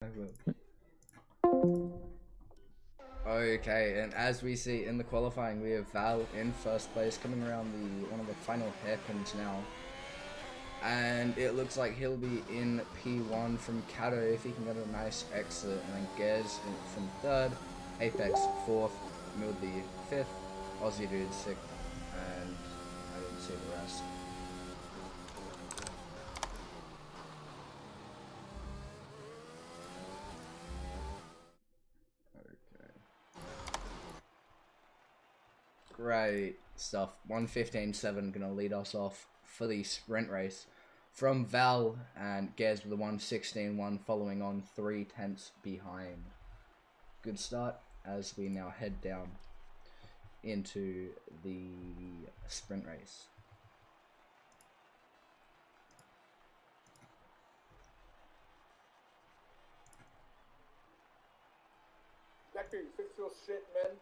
I will. Okay, and as we see in the qualifying, we have Val in first place, coming around one of the final hairpins now. And it looks like he'll be in P1 from Kato if he can get a nice exit, and then Gez from third, Apex fourth, Mildy fifth, Aussie Dude sixth, and I didn't see the rest. Great stuff. 1:15.7 gonna lead us off for the sprint race from Val, and Gez with a 1:16.1 following on 3/10 behind. Good start as we now head down into the sprint race. Decker, fix your shit, man.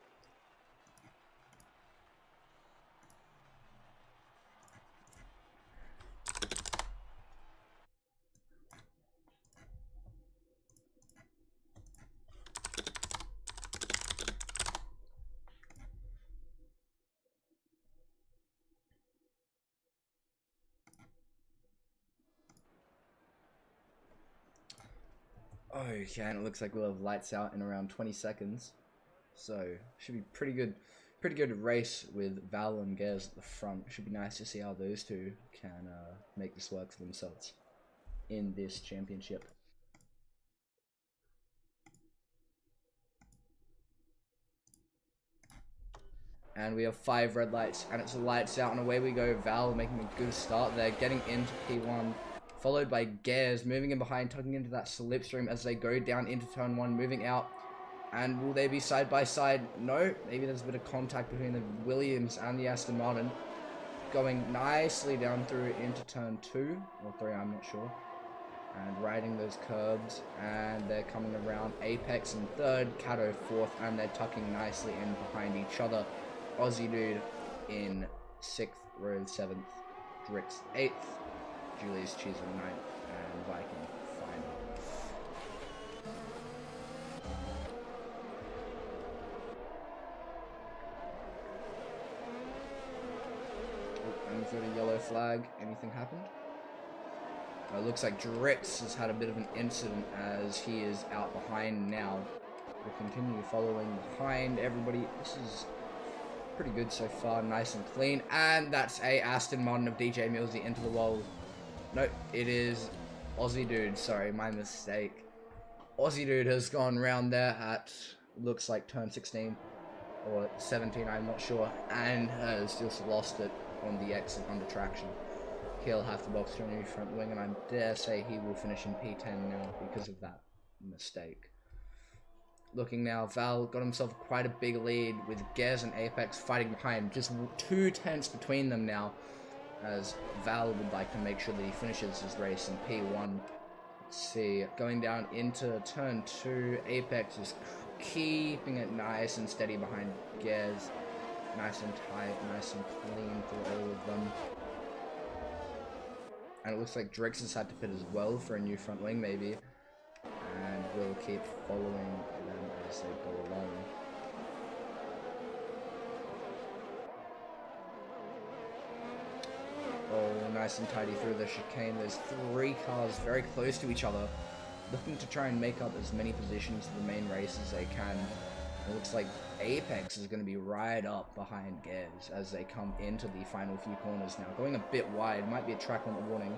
Okay, and it looks like we'll have lights out in around 20 seconds. So, should be pretty good race with Val and Gez at the front. Should be nice to see how those two can make this work for themselves in this championship. And we have 5 red lights, and it's lights out, and away we go. Val making a good start there, getting into P1, followed by Gez, moving in behind, tucking into that slipstream as they go down into turn 1, moving out. And will they be side by side? No, maybe there's a bit of contact between the Williams and the Aston Martin. Going nicely down through into turn 2, or 3, I'm not sure. And riding those curbs, and they're coming around. Apex in third, Kato fourth, and they're tucking nicely in behind each other. Aussie Dude in 6th, Rose 7th, Drix 8th, Julius Cheese in 9th, and Viking final. Oh, and for the yellow flag, anything happened? It looks like Drix has had a bit of an incident as he is out behind now. We'll continue following behind everybody. This is pretty good so far, nice and clean. And that's a Aston Martin of DJ Millsy into the wall. No, it is Aussie Dude. Sorry, my mistake. Aussie Dude has gone round there at, looks like turn 16 or 17, I'm not sure, and has just lost it on the exit under traction. He'll have to box to a new front wing, and I dare say he will finish in P10 now because of that mistake. Looking now, Val got himself quite a big lead with Gez and Apex fighting behind. Just 2 tenths between them now, as Val would like to make sure that he finishes his race in P1. Let's see, going down into turn 2, Apex is keeping it nice and steady behind Gez. Nice and tight, nice and clean for all of them. And it looks like Drix has had to pit as well for a new front wing, maybe. And we'll keep following them as they go along. Oh, nice and tidy through the chicane. There's 3 cars very close to each other, looking to try and make up as many positions in the main race as they can. It looks like Apex is going to be right up behind Gez as they come into the final few corners now. Going a bit wide, might be a track limit warning.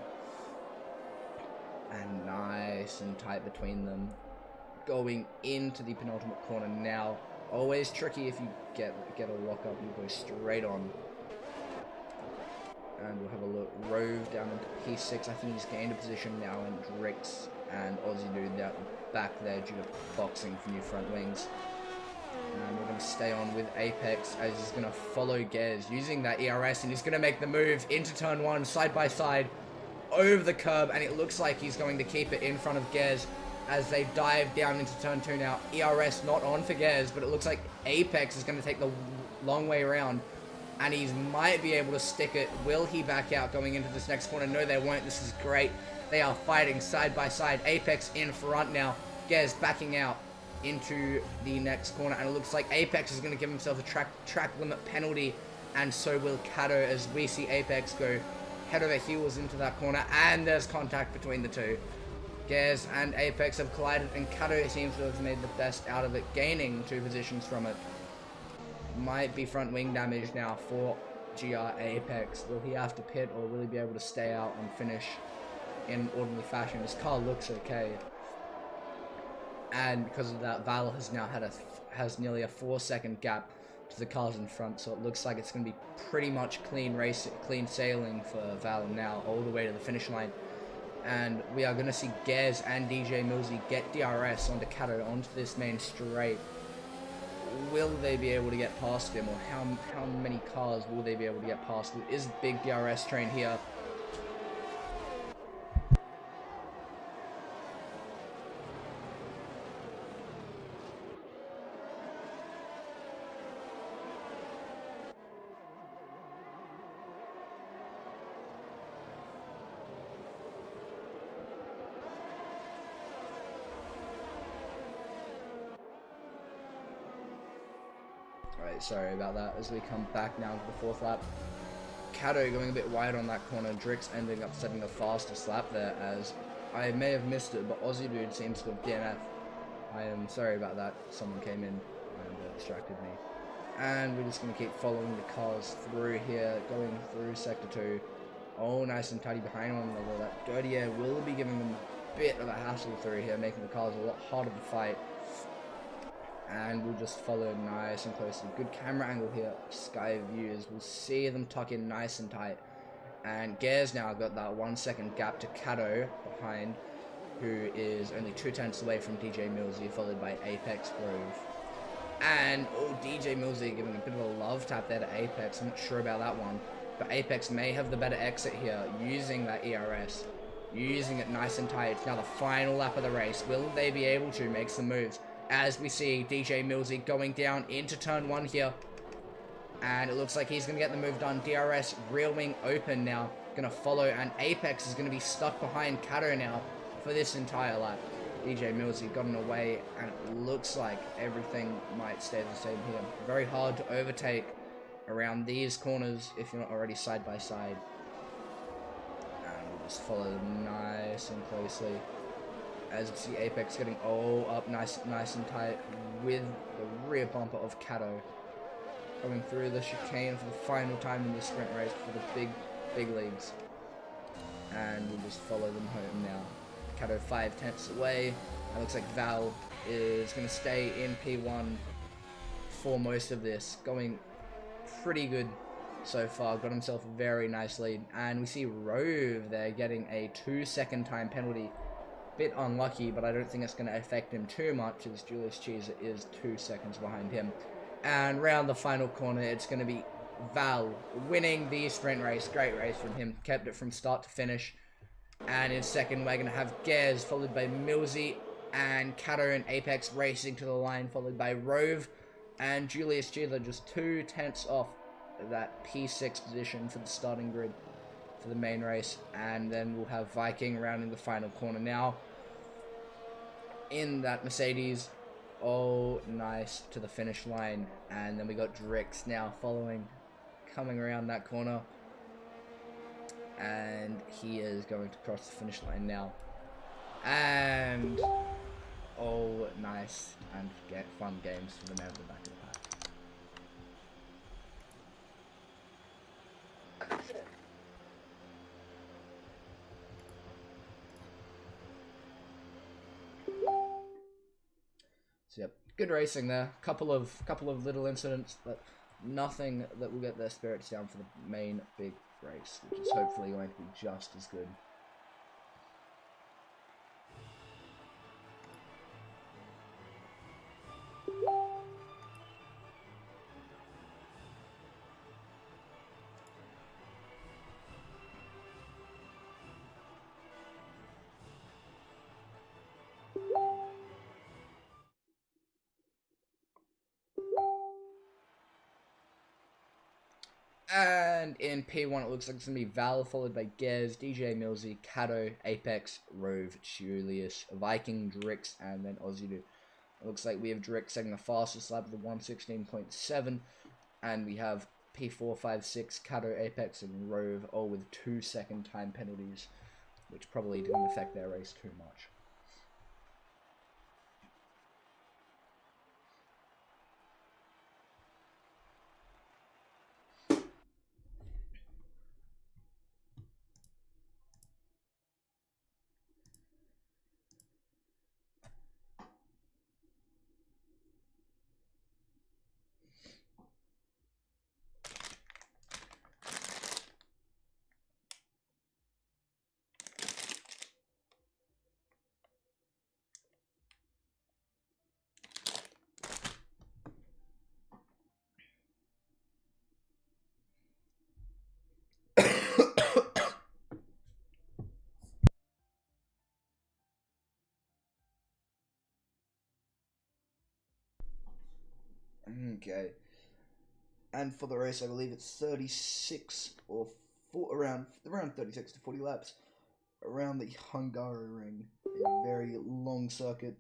And nice and tight between them. Going into the penultimate corner now. Always tricky if you get a lock up, you go straight on. And we'll have a look. Rove down into P6. I think he's gained a position now in Drix and Aussie Dude down back there due to boxing for new front wings. And we're going to stay on with Apex as he's going to follow Gez using that ERS, and he's going to make the move into turn 1 side by side over the curb, and it looks like he's going to keep it in front of Gez as they dive down into turn 2 now. ERS not on for Gez, but it looks like Apex is going to take the long way around, and he might be able to stick it. Will he back out going into this next corner? No, they won't. This is great. They are fighting side by side. Apex in front now. Gez backing out into the next corner, and it looks like Apex is going to give himself a track limit penalty, and so will Kato, as we see Apex go head over heels into that corner, and there's contact between the two. Gez and Apex have collided, and Kato seems to have made the best out of it, gaining 2 positions from it. Might be front wing damage now for GR Apex. Will he have to pit, or will he be able to stay out and finish in orderly fashion? His car looks okay, and because of that, Val has now has nearly a 4-second gap to the cars in front, so it looks like it's going to be pretty much clean sailing for Val now, all the way to the finish line. And we are going to see Gez and DJ Millsy get DRS onto Kato, onto this main straight. Will they be able to get past him, or how many cars will they be able to get past? There is a big DRS train here. Alright, sorry about that. As we come back now to the 4th lap, Kato going a bit wide on that corner, Drix ending up setting the fastest lap there, as I may have missed it, but Aussie Dude seems to have DNF. I am sorry about that. Someone came in and distracted me. And we're just going to keep following the cars through here, going through Sector 2. Oh, nice and tidy behind one another. That dirty air will be giving them a bit of a hassle through here, making the cars a lot harder to fight. And we'll just follow nice and closely. Good camera angle here, sky views. We'll see them tuck in nice and tight. And Gare's now got that 1-second gap to Kato behind, who is only 2 tenths away from DJ Millsy, followed by Apex Grove. And, oh, DJ Millsy giving a bit of a love tap there to Apex. I'm not sure about that one. But Apex may have the better exit here, using that ERS. Using it nice and tight. It's now the final lap of the race. Will they be able to make some moves? As we see DJ Millsy going down into turn 1 here. And it looks like he's going to get the move done. DRS rear wing open now. Going to follow. And Apex is going to be stuck behind Kato now for this entire lap. DJ Millsy gotten away. And it looks like everything might stay the same here. Very hard to overtake around these corners if you're not already side by side. And we'll just follow them nice and closely. As we see Apex getting up nice and tight with the rear bumper of Kato. Going through the chicane for the final time in this sprint race for the big leagues. And we'll just follow them home now. Kato 5 tenths away. It looks like Val is going to stay in P1 for most of this. Going pretty good so far. Got himself a very nice lead. And we see Rove there getting a 2-second time penalty. Bit unlucky, but I don't think it's going to affect him too much, as Julius Cheeser is 2 seconds behind him. And round the final corner, it's going to be Val winning the sprint race. Great race from him. Kept it from start to finish. And in second, we're going to have Gez, followed by Millsy and Kato and Apex racing to the line, followed by Rove and Julius Cheeser, just 2 tenths off that P6 position for the starting grid for the main race. And then we'll have Viking rounding the final corner now in that Mercedes. Oh, nice, to the finish line. And then we got Drix now following, coming around that corner. And he is going to cross the finish line now. And, oh, nice. And get fun games for the man at the back of the pack. So yep, good racing there. Couple of little incidents, but nothing that will get their spirits down for the main big race, which is hopefully going to be just as good. And in P1, it looks like it's going to be Val, followed by Gez, DJ Millsy, Cato, Apex, Rove, Julius, Viking, Drix, and then Aussie Dude. It looks like we have Drix setting the fastest lap with a 1:16.7, and we have P4, 5, 6, Cato, Apex, and Rove, all with 2-second time penalties, which probably didn't affect their race too much. Okay. And for the race, I believe it's 36 or around 36 to 40 laps around the Hungary ring, a very long circuit,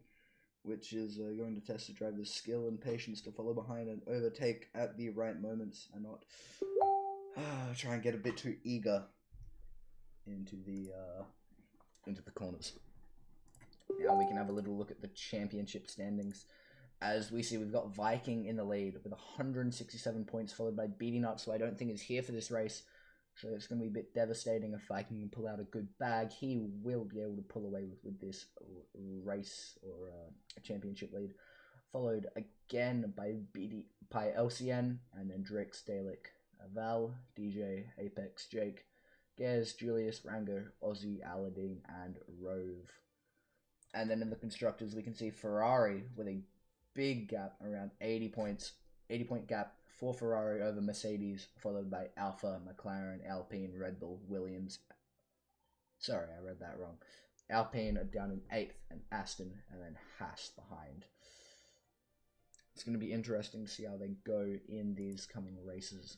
which is going to test the driver's skill and patience to follow behind and overtake at the right moments, and not try and get a bit too eager into the corners. Now we can have a little look at the championship standings. As we see, we've got Viking in the lead with 167 points, followed by Beating Up, so I don't think is here for this race. So it's going to be a bit devastating if Viking can pull out a good bag. He will be able to pull away with this race or a championship lead. Followed again by LCN, and then Drix, Dalek, Val, DJ, Apex, Jake, Gez, Julius, Rango, Aussie, Aladdin, and Rove. And then in the constructors, we can see Ferrari with a big gap, around 80 points, 80-point gap for Ferrari over Mercedes, followed by Alfa, McLaren, Alpine, Red Bull, Williams. Sorry, I read that wrong. Alpine are down in 8th, and Aston, and then Haas behind. It's going to be interesting to see how they go in these coming races.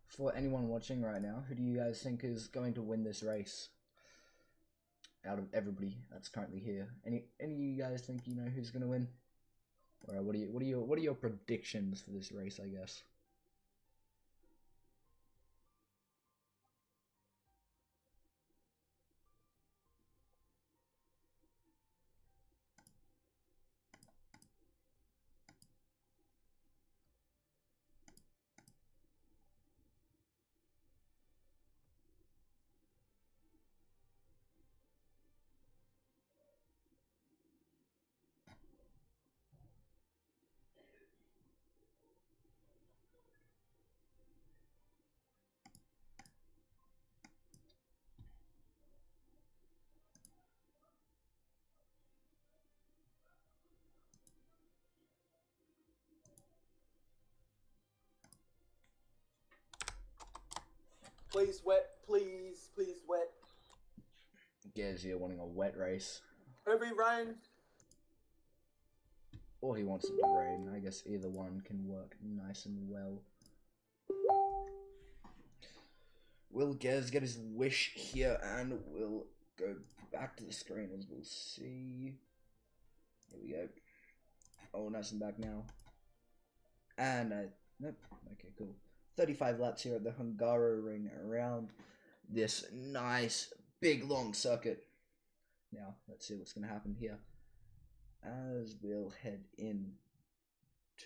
For anyone watching right now, who do you guys think is going to win this race? Out of everybody that's currently here, any of you guys think you know who's going to win? Or what are your predictions for this race, I guess? Please wet, please wet. Gez here wanting a wet race. Heavy rain. Or he wants it to rain. I guess either one can work nice and well. Will Gez get his wish here, and we'll go back to the screen as we'll see. Here we go. Oh, nice and back now. And, nope. Okay, cool. 35 laps here at the Hungary ring around this nice, big, long circuit. Now, let's see what's going to happen here as we'll head in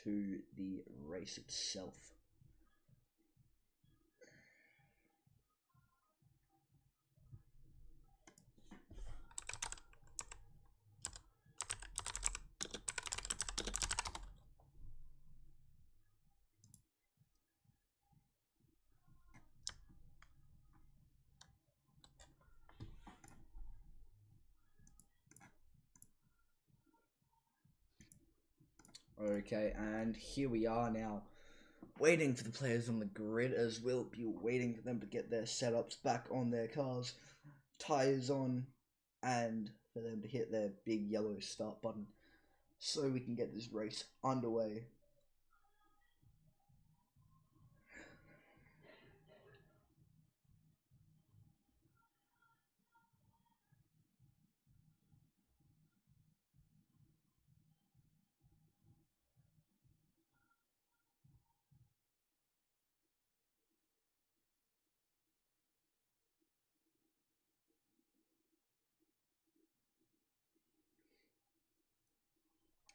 to the race itself. Okay, and here we are now, waiting for the players on the grid, as we'll be waiting for them to get their setups back on their cars, tires on, and for them to hit their big yellow start button, so we can get this race underway.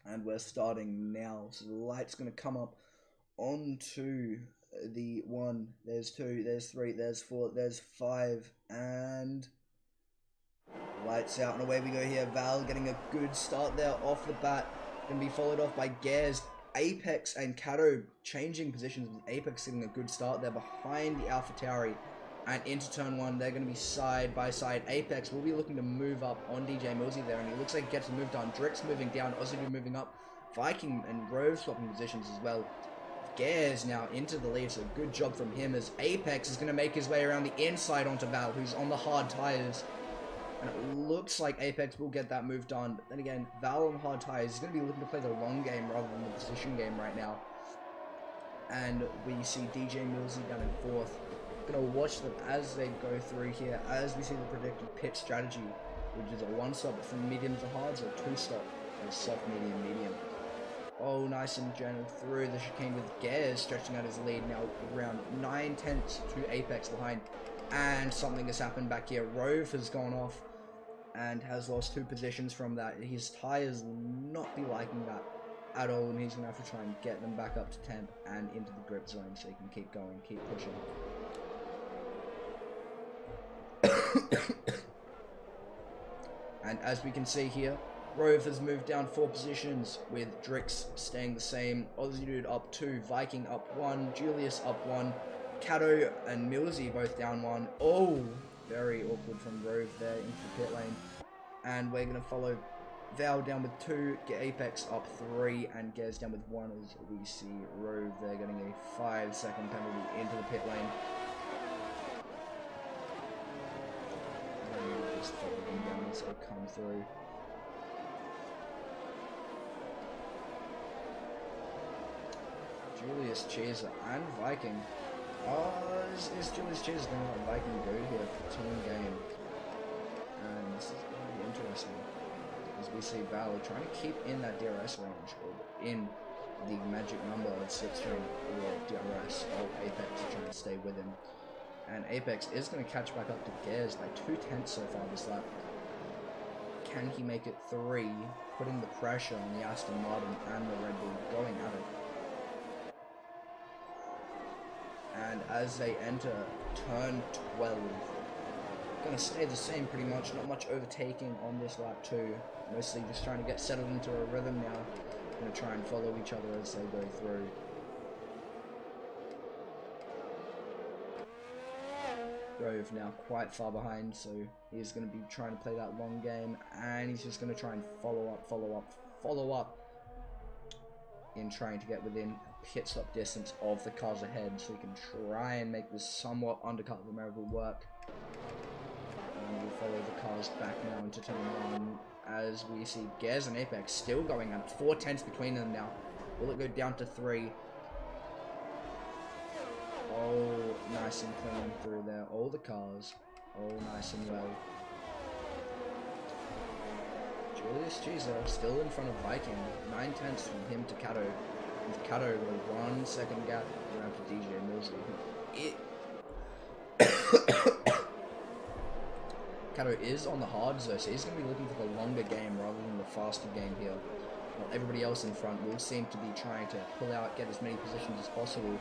And we're starting now, so the light's going to come up onto the 1, there's 2, there's 3, there's 4, there's 5, and lights out and away we go here. Val getting a good start there off the bat, going to be followed off by Gares, Apex and Kato changing positions, with Apex getting a good start there behind the AlphaTauri. And into turn 1, they're going to be side by side. Apex will be looking to move up on DJ Millsy there, and it looks like he gets moved on. Drix moving down, Ozzy moving up, Viking and Rove swapping positions as well. Gares now into the lead, so good job from him, as Apex is going to make his way around the inside onto Val, who's on the hard tires. And it looks like Apex will get that move done. But then again, Val on the hard tires is going to be looking to play the long game rather than the position game right now. And we see DJ Millsy down in 4th. Gonna watch them as they go through here, as we see the predicted pit strategy, which is a 1-stop from medium to hards, or 2-stop for soft, medium, medium. Oh, nice and gentle through the chicane with Gares stretching out his lead now around 9 tenths to Apex behind. And something has happened back here. Rove has gone off and has lost 2 positions from that. His tires will not be liking that at all, and he's gonna have to try and get them back up to 10th and into the grip zone so he can keep going, keep pushing. And as we can see here, Rove has moved down 4 positions, with Drix staying the same, Aussie Dude up 2, Viking up 1, Julius up 1, Kato and Millsy both down 1. Oh, very awkward from Rove there into the pit lane. And we're going to follow Val down with 2, get Apex up 3, and Gez down with 1, as we see Rove there getting a 5-second penalty into the pit lane. Just follow them down as they come through. Julius Chaser and Viking. Is Julius Chaser going to let Viking go here for team game? And this is going to be interesting, as we see Val trying to keep in that DRS range, or in the magic number of slipstream or DRS of Apex, trying to stay with him. And Apex is going to catch back up to Gares by 2 tenths so far this lap. Can he make it 3, putting the pressure on the Aston Martin and the Red Bull going at it? And as they enter turn 12, going to stay the same pretty much, not much overtaking on this lap too. Mostly just trying to get settled into a rhythm now. Going to try and follow each other as they go through. Rove now quite far behind, so he's going to be trying to play that long game, and he's just going to try and follow up in trying to get within a pit stop distance of the cars ahead, so he can try and make this somewhat undercut of the maneuver work. And we'll follow the cars back now into turn 1, as we see Gez and Apex still going at 4 tenths between them now. Will it go down to 3? Oh, nice and clean through there. All the cars. Oh, nice and well. Julius Caesar still in front of Viking. 9 tenths from him to Kato. With Kato with a 1 second gap around to DJ Millsy. Kato is on the hards though, so he's going to be looking for the longer game rather than the faster game here. While everybody else in front will seem to be trying to pull out, get as many positions as possible,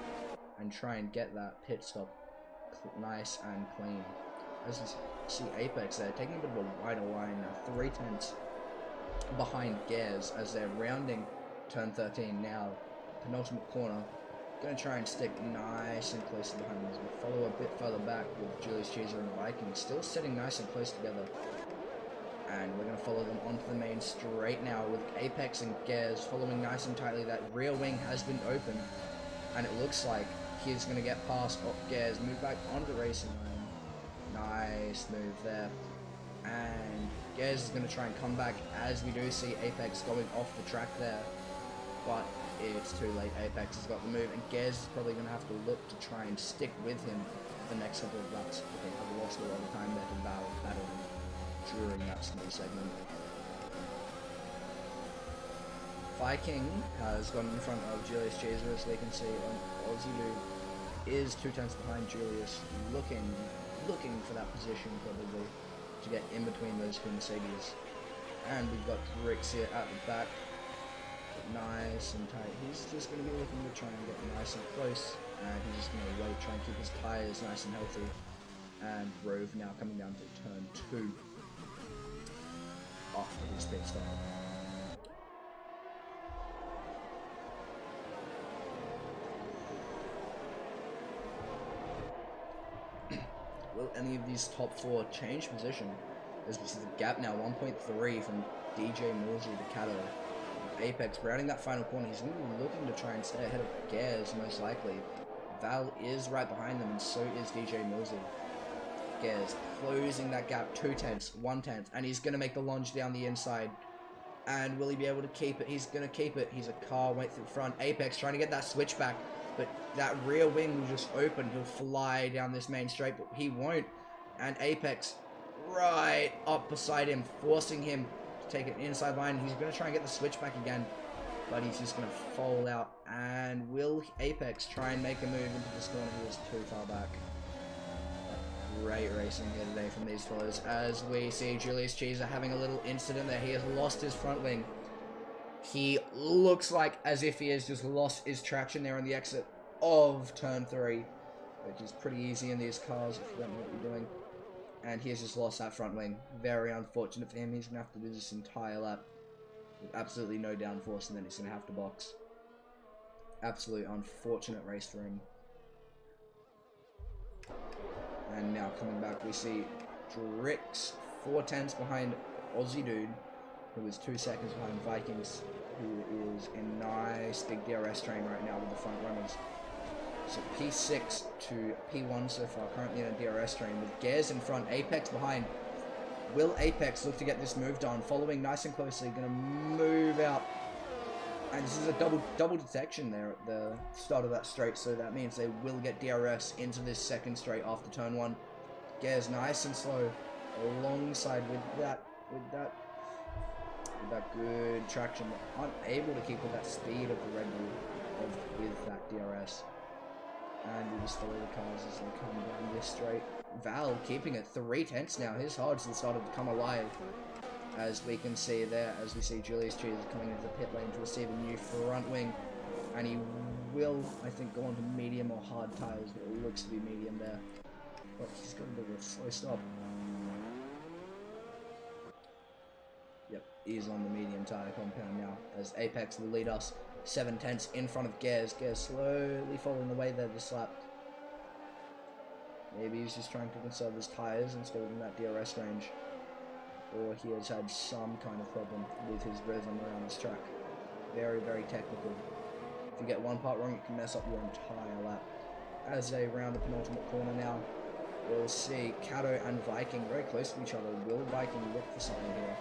and try and get that pit stop nice and clean. As you see Apex there, taking a bit of a wider line now, 3 tenths behind Gares as they're rounding turn 13 now, penultimate corner. Going to try and stick nice and close behind them as we follow a bit further back with Julius Caesar and Viking still sitting nice and close together. And we're going to follow them onto the main straight now with Apex and Gers following nice and tightly. That rear wing has been opened, and it looks like he's going to get past Gers, move back onto the racing line. Nice move there. And Gers is going to try and come back, as we do see Apex going off the track there. But it's too late. Apex has got the move, and Gers is probably going to have to look to try and stick with him the next couple of laps. They have lost a lot of time there to battle during that small segment. Viking has gone in front of Julius Caesar, as we can see. Aussie Dude is 2 tenths behind Julius, looking for that position probably to get in between those two Mercedes. And we've got Rix here at the back. Nice and tight. He's just going to be looking to try and get nice and close, and he's just going to wait, try and keep his tyres nice and healthy. And Rove now coming down to turn 2 after his pit stop. Will any of these top 4 change position? As we see the gap now 1.3 from DJ Mosley to Cato. Apex rounding that final corner. He's going to be looking to try and stay ahead of Gers most likely. Val is right behind them, and so is DJ Mosley. Gers closing that gap 2 tenths, 1 tenth, and he's going to make the lunge down the inside. And will he be able to keep it? He's going to keep it. He's a car went through front. Apex trying to get that switchback, but that rear wing will just open. He'll fly down this main straight, but he won't. And Apex right up beside him, forcing him to take it inside line. He's going to try and get the switchback again, but he's just going to fall out. And will Apex try and make a move into this corner? He was too far back. Great racing here today from these fellows, as we see Julius Caesar having a little incident there. He has lost his front wing. He looks like as if he has just lost his traction there on the exit of turn 3, which is pretty easy in these cars if you don't know what you're doing. And he has just lost that front wing. Very unfortunate for him. He's going to have to do this entire lap with absolutely no downforce, and then he's going to have to box. Absolute unfortunate race for him. And now coming back, we see Drix 4 tenths behind Aussie Dude, who is 2 seconds behind Vikings, who is in nice big DRS train right now with the front runners. So P6 to P1 so far, currently in a DRS train with Gers in front, Apex behind. Will Apex look to get this move done? Following nice and closely, going to move out. And this is a double detection there at the start of that straight, so that means they will get DRS into this second straight after turn 1. Gers nice and slow alongside with that good traction, but unable to keep with that speed of the Red Bull with that DRS. And we just follow the cars as they come down this straight. Val keeping it 3 tenths now. His hards have started to come alive, as we can see there, as we see Julius Caesar coming into the pit lane to receive a new front wing. And he will, I think, go on to medium or hard tyres, but it looks to be medium there. But he's got a bit of a slow stop. Yep, he's on the medium tyre compound now, as Apex will lead us 7 tenths in front of Gers. Gers slowly falling away there this lap. Maybe he's just trying to conserve his tyres instead of in that DRS range. Or he has had some kind of problem with his rhythm around this track. Very, very technical. If you get one part wrong, it can mess up your entire lap. As they round the penultimate corner now, we'll see Cato and Viking very close to each other. Will Viking look for something here?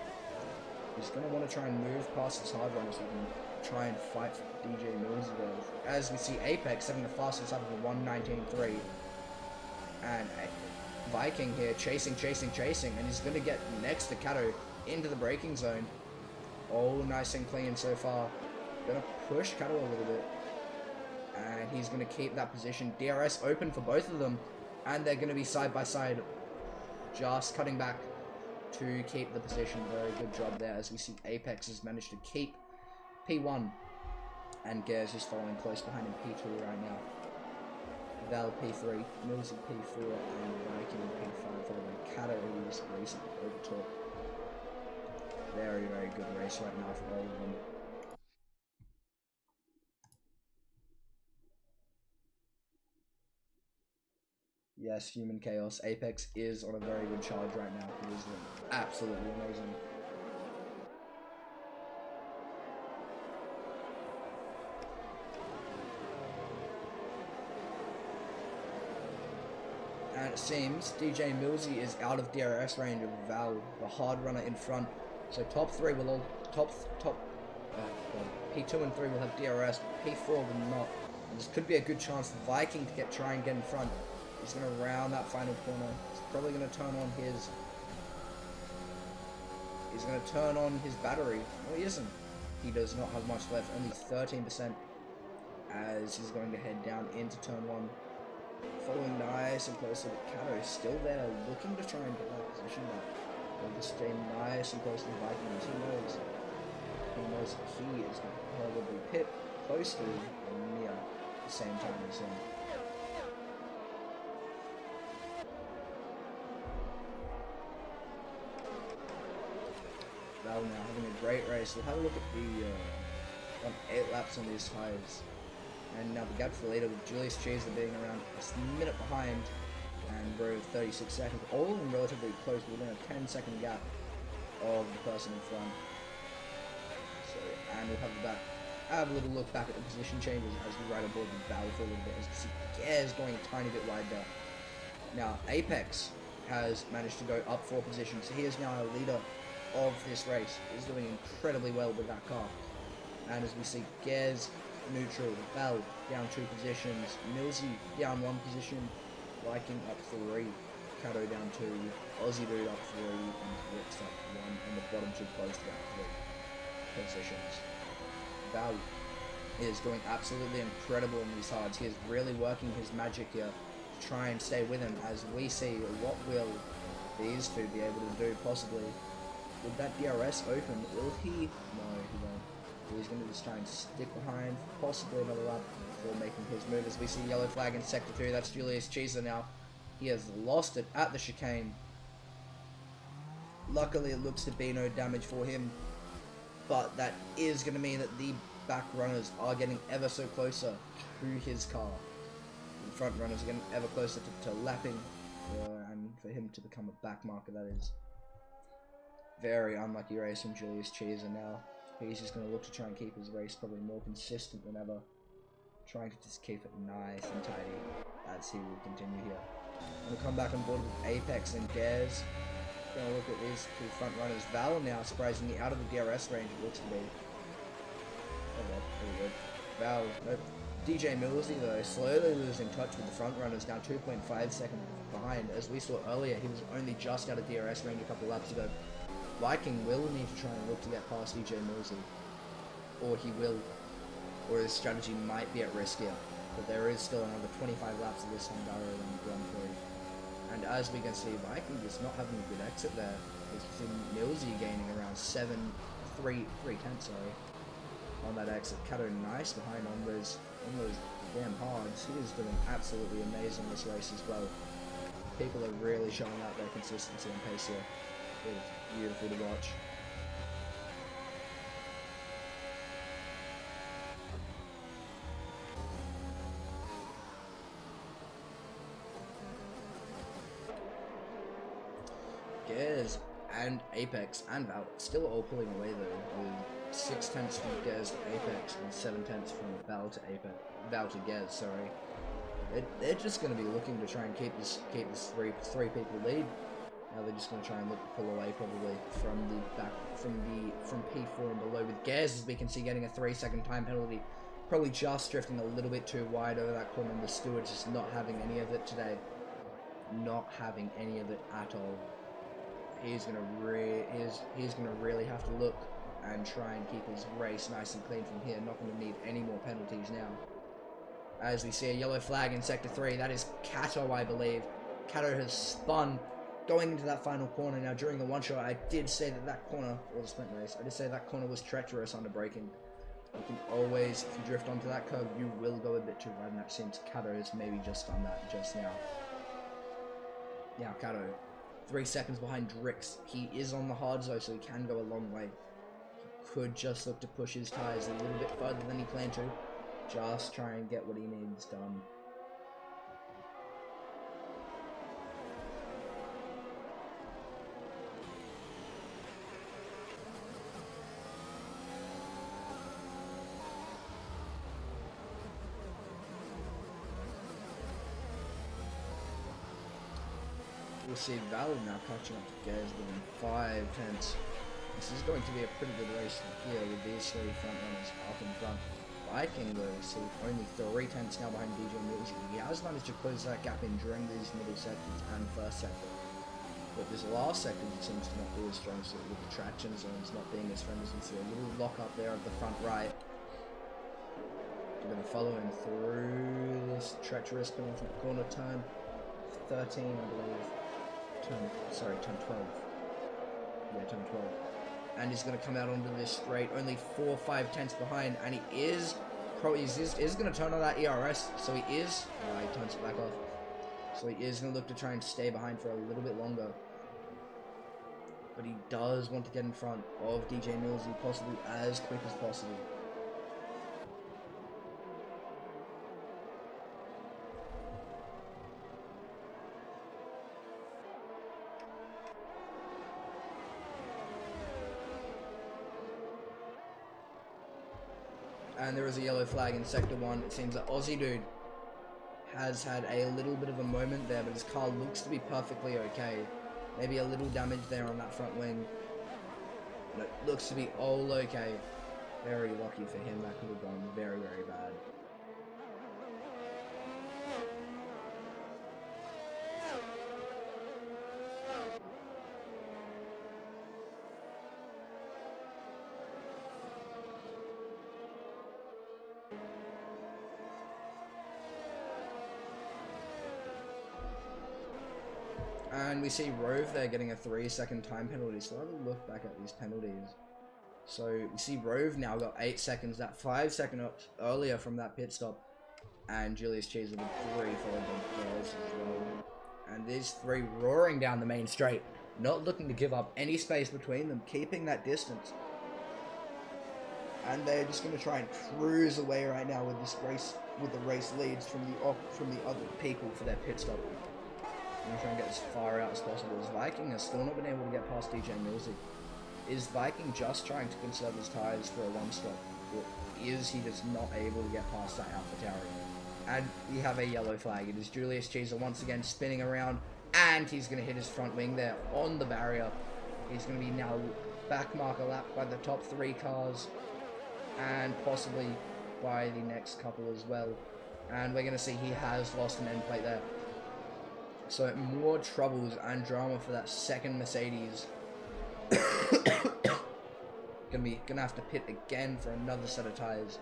He's going to want to try and move past his hard runners so he can try and fight for DJ Mills there. As we see Apex having the fastest lap of a 1:19.3. And Viking here chasing, and he's going to get next to Cato into the braking zone. All nice and clean so far. Going to push Cato a little bit. And he's going to keep that position. DRS open for both of them. And they're going to be side by side. Just cutting back to keep the position. Very good job there, as we see Apex has managed to keep P1. And Gers is following close behind him, P2 right now. Val P3, Mills at P4, and Viking at P5, followed by Cato, who was recently overtook. Very, very good race right now for all of them. Yes, Human Chaos. Apex is on a very good charge right now. He is absolutely amazing. And it seems DJ Millsy is out of DRS range of Val, the hard runner in front. So top 3 will all P2 and 3 will have DRS, P4 will not. And this could be a good chance for Viking to try and get in front. He's going to round that final corner. He's probably going to turn on his. He's going to turn on his battery. No, he isn't. He does not have much left. Only 13%. As he's going to head down into turn 1. Following nice and closely, but Kato is still there, looking to try and get that position back. He'll just stay nice and close to the Vikings. He knows that he is going to probably pit close to and near the same time as him. Val now having a great race. We'll have a look at the 8 laps on these tyres. And now the gap to the leader with Julius Caesar being around a minute behind and we're 36 seconds, all of them relatively close within a 10-second gap of the person in front. So, and we'll have a little look back at the position changes as we ride aboard the battle for a little bit, as you see Gears going a tiny bit wide there. Now Apex has managed to go up 4 positions, so he is now a leader of this race. He's doing incredibly well with that car. And as we see Gears neutral, Bell down 2 positions, Millsy down 1 position, Viking up 3, Kato down 2, Aussie Dude up 3, and Rick's up 1, and the bottom 2 close to down 3 positions. Bell is doing absolutely incredible in these hards. He is really working his magic here to try and stay with him, as we see what will these two be able to do possibly. With that DRS open, will he? No, he won't. He's going to just try and stick behind, possibly another lap before making his move. As we see yellow flag in sector 2, that's Julius Caesar now. He has lost it at the chicane. Luckily, it looks to be no damage for him, but that is going to mean that the back runners are getting ever so closer to his car. The front runners are getting ever closer to lapping, and for him to become a back marker, that is very unlucky race from Julius Caesar now. He's just going to look to try and keep his race probably more consistent than ever, trying to just keep it nice and tidy as he will continue here. We'll come back on board with Apex and Gaz. Going to look at these 2 front runners. Val now surprisingly out of the DRS range, it looks to be. Oh well, pretty good. Val, nope. DJ Millsy though, slowly losing touch with the front runners, now 2.5 seconds behind. As we saw earlier, he was only just out of DRS range a couple laps ago. Viking will need to try and look to get past DJ Millsy, or he will, or his strategy might be at risk here. But there is still another 25 laps of this Hungary Grand Prix. And as we can see, Viking is not having a good exit there. We've seen Millsy gaining around 3/10, on that exit. Kato nice behind on those damn hards. He is doing absolutely amazing this race as well. People are really showing out their consistency and pace here. It's beautiful to watch. Gears and Apex and Val still all pulling away though, with 6/10 from Gears to Apex and 7/10 from Val to Gears, sorry. They're just going to be looking to try and keep this three people lead. Now they're just going to try and look to pull away probably from the back from P4 and below, with Gears, as we can see, getting a 3-second time penalty, probably just drifting a little bit too wide over that corner, and the steward's just not having any of it today, not having any of it at all. He's gonna really have to look and try and keep his race nice and clean from here. Not going to need any more penalties now. As we see a yellow flag in sector 3, that is Kato, I believe. Kato has spun going into that final corner. Now during the one shot, I did say that corner, or the sprint race, I did say that corner was treacherous under braking. You can always, if you drift onto that curve, you will go a bit too wide, and that seems Kato has maybe just done that just now. Now Kato, 3 seconds behind Drix. He is on the hards though, so he can go a long way. He could just look to push his tyres a little bit further than he planned to. Just try and get what he needs done. we'll see Val now catching up to Gaz within 5 tenths. This is going to be a pretty good race here with these 3 front runners up in front. Viking though, see only 3 tenths now behind DJ Mills. He has managed to close that gap in during these middle sectors and first sector. But this last sector it seems to not be as strong, so with the traction zones not being as friendly. You see a little lock up there at the front right. We're going to follow him through this treacherous coming from corner turn 13, I believe. Turn 12. Yeah, turn 12. And he's going to come out onto this straight, only 4 or 5 tenths behind, and he is going to turn on that ERS, so he is, he turns it back off, so he is going to look to try and stay behind for a little bit longer, but he does want to get in front of DJ Millsy, possibly as quick as possible. And there is a yellow flag in Sector 1. It seems that Aussie dude has had a little bit of a moment there, but his car looks to be perfectly okay. Maybe a little damage there on that front wing. But it looks to be all okay. Very lucky for him. That could have gone very, very bad. And we see Rove there getting a 3-second time penalty. So have a look back at these penalties. So we see Rove now got 8 seconds. That 5 seconds earlier from that pit stop. And Julius Cheeser with 3 followed by Girls as well. And these 3 roaring down the main straight. Not looking to give up any space between them. Keeping that distance. And they're just going to try and cruise away right now with this race. With the race leads from the other people for their pit stop. I'm going to try and get as far out as possible. As Viking has still not been able to get past DJ Millsy. Is Viking just trying to conserve his tyres for a one-stop? Or is he just not able to get past that AlphaTauri? And we have a yellow flag. It is Julius Cheeser once again spinning around. And he's going to hit his front wing there on the barrier. He's going to be now back marker lap by the top 3 cars. And possibly by the next couple as well. And we're going to see he has lost an end plate there. So more troubles and drama for that second Mercedes. gonna have to pit again for another set of tires,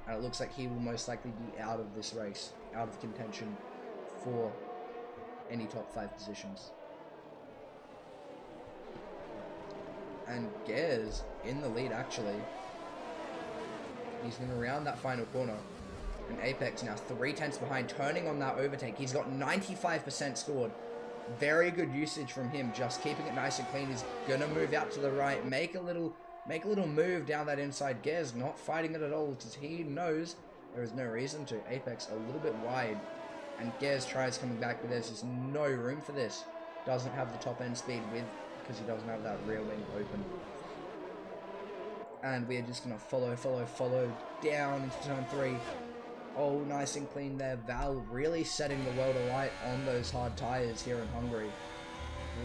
and it looks like he will most likely be out of this race, out of contention for any top 5 positions. And Gers in the lead actually. He's gonna round that final corner. And Apex now 3 tenths behind, turning on that overtake. He's got 95% scored. Very good usage from him, just keeping it nice and clean. He's gonna move out to the right, make a little move down that inside. Gers not fighting it at all, because he knows there is no reason to. Apex a little bit wide, and Gers tries coming back, but there's just no room for this. Doesn't have the top end speed because he doesn't have that rear wing open. And we are just gonna follow down into turn 3. Oh, nice and clean there. Val really setting the world alight on those hard tyres here in Hungary.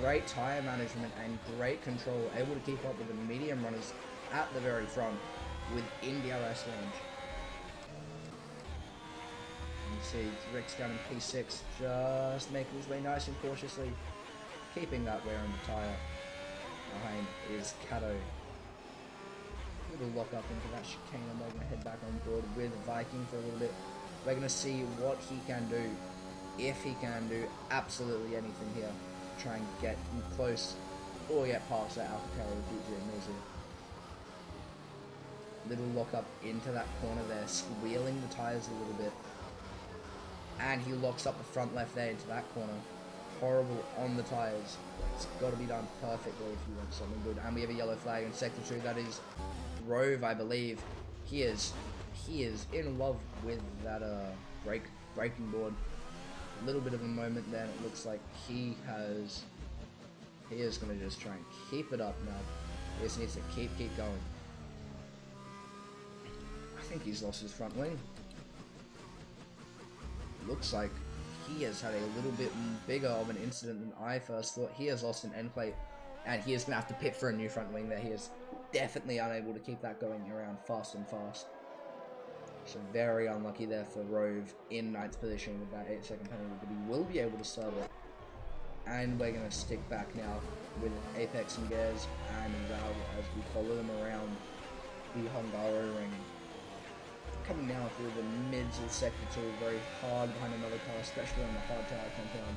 Great tyre management and great control. Able to keep up with the medium runners at the very front within DRS range. You see Rick's down in P6, just making his way nice and cautiously. Keeping that wear on the tyre. Behind is Cato. Little lock up into that chicane, and they're going to head back on board with Viking for a little bit. We're going to see what he can do, if he can do absolutely anything here to try and get close or get past that AlphaTauri with DJ Millsy. Little lock up into that corner there, squealing the tyres a little bit, and he locks up the front left there into that corner. Horrible on the tyres. It's got to be done perfectly if you want something good. And we have a yellow flag in sector 2. That is Rove, I believe. He is in love with that braking board. A little bit of a moment there, and it looks like he is going to just try and keep it up now. He just needs to keep going. I think he's lost his front wing. Looks like he has had a little bit bigger of an incident than I first thought. He has lost an end plate, and he is going to have to pit for a new front wing there. He is definitely unable to keep that going around fast and fast. So very unlucky there for Rove in 9th position with that 8-second penalty, but he will be able to serve it. And we're going to stick back now with Apex and Gers and Val as we follow them around the Hungary ring. Coming now through the mids of Sector 2, very hard behind another car, especially on the hard tire compound.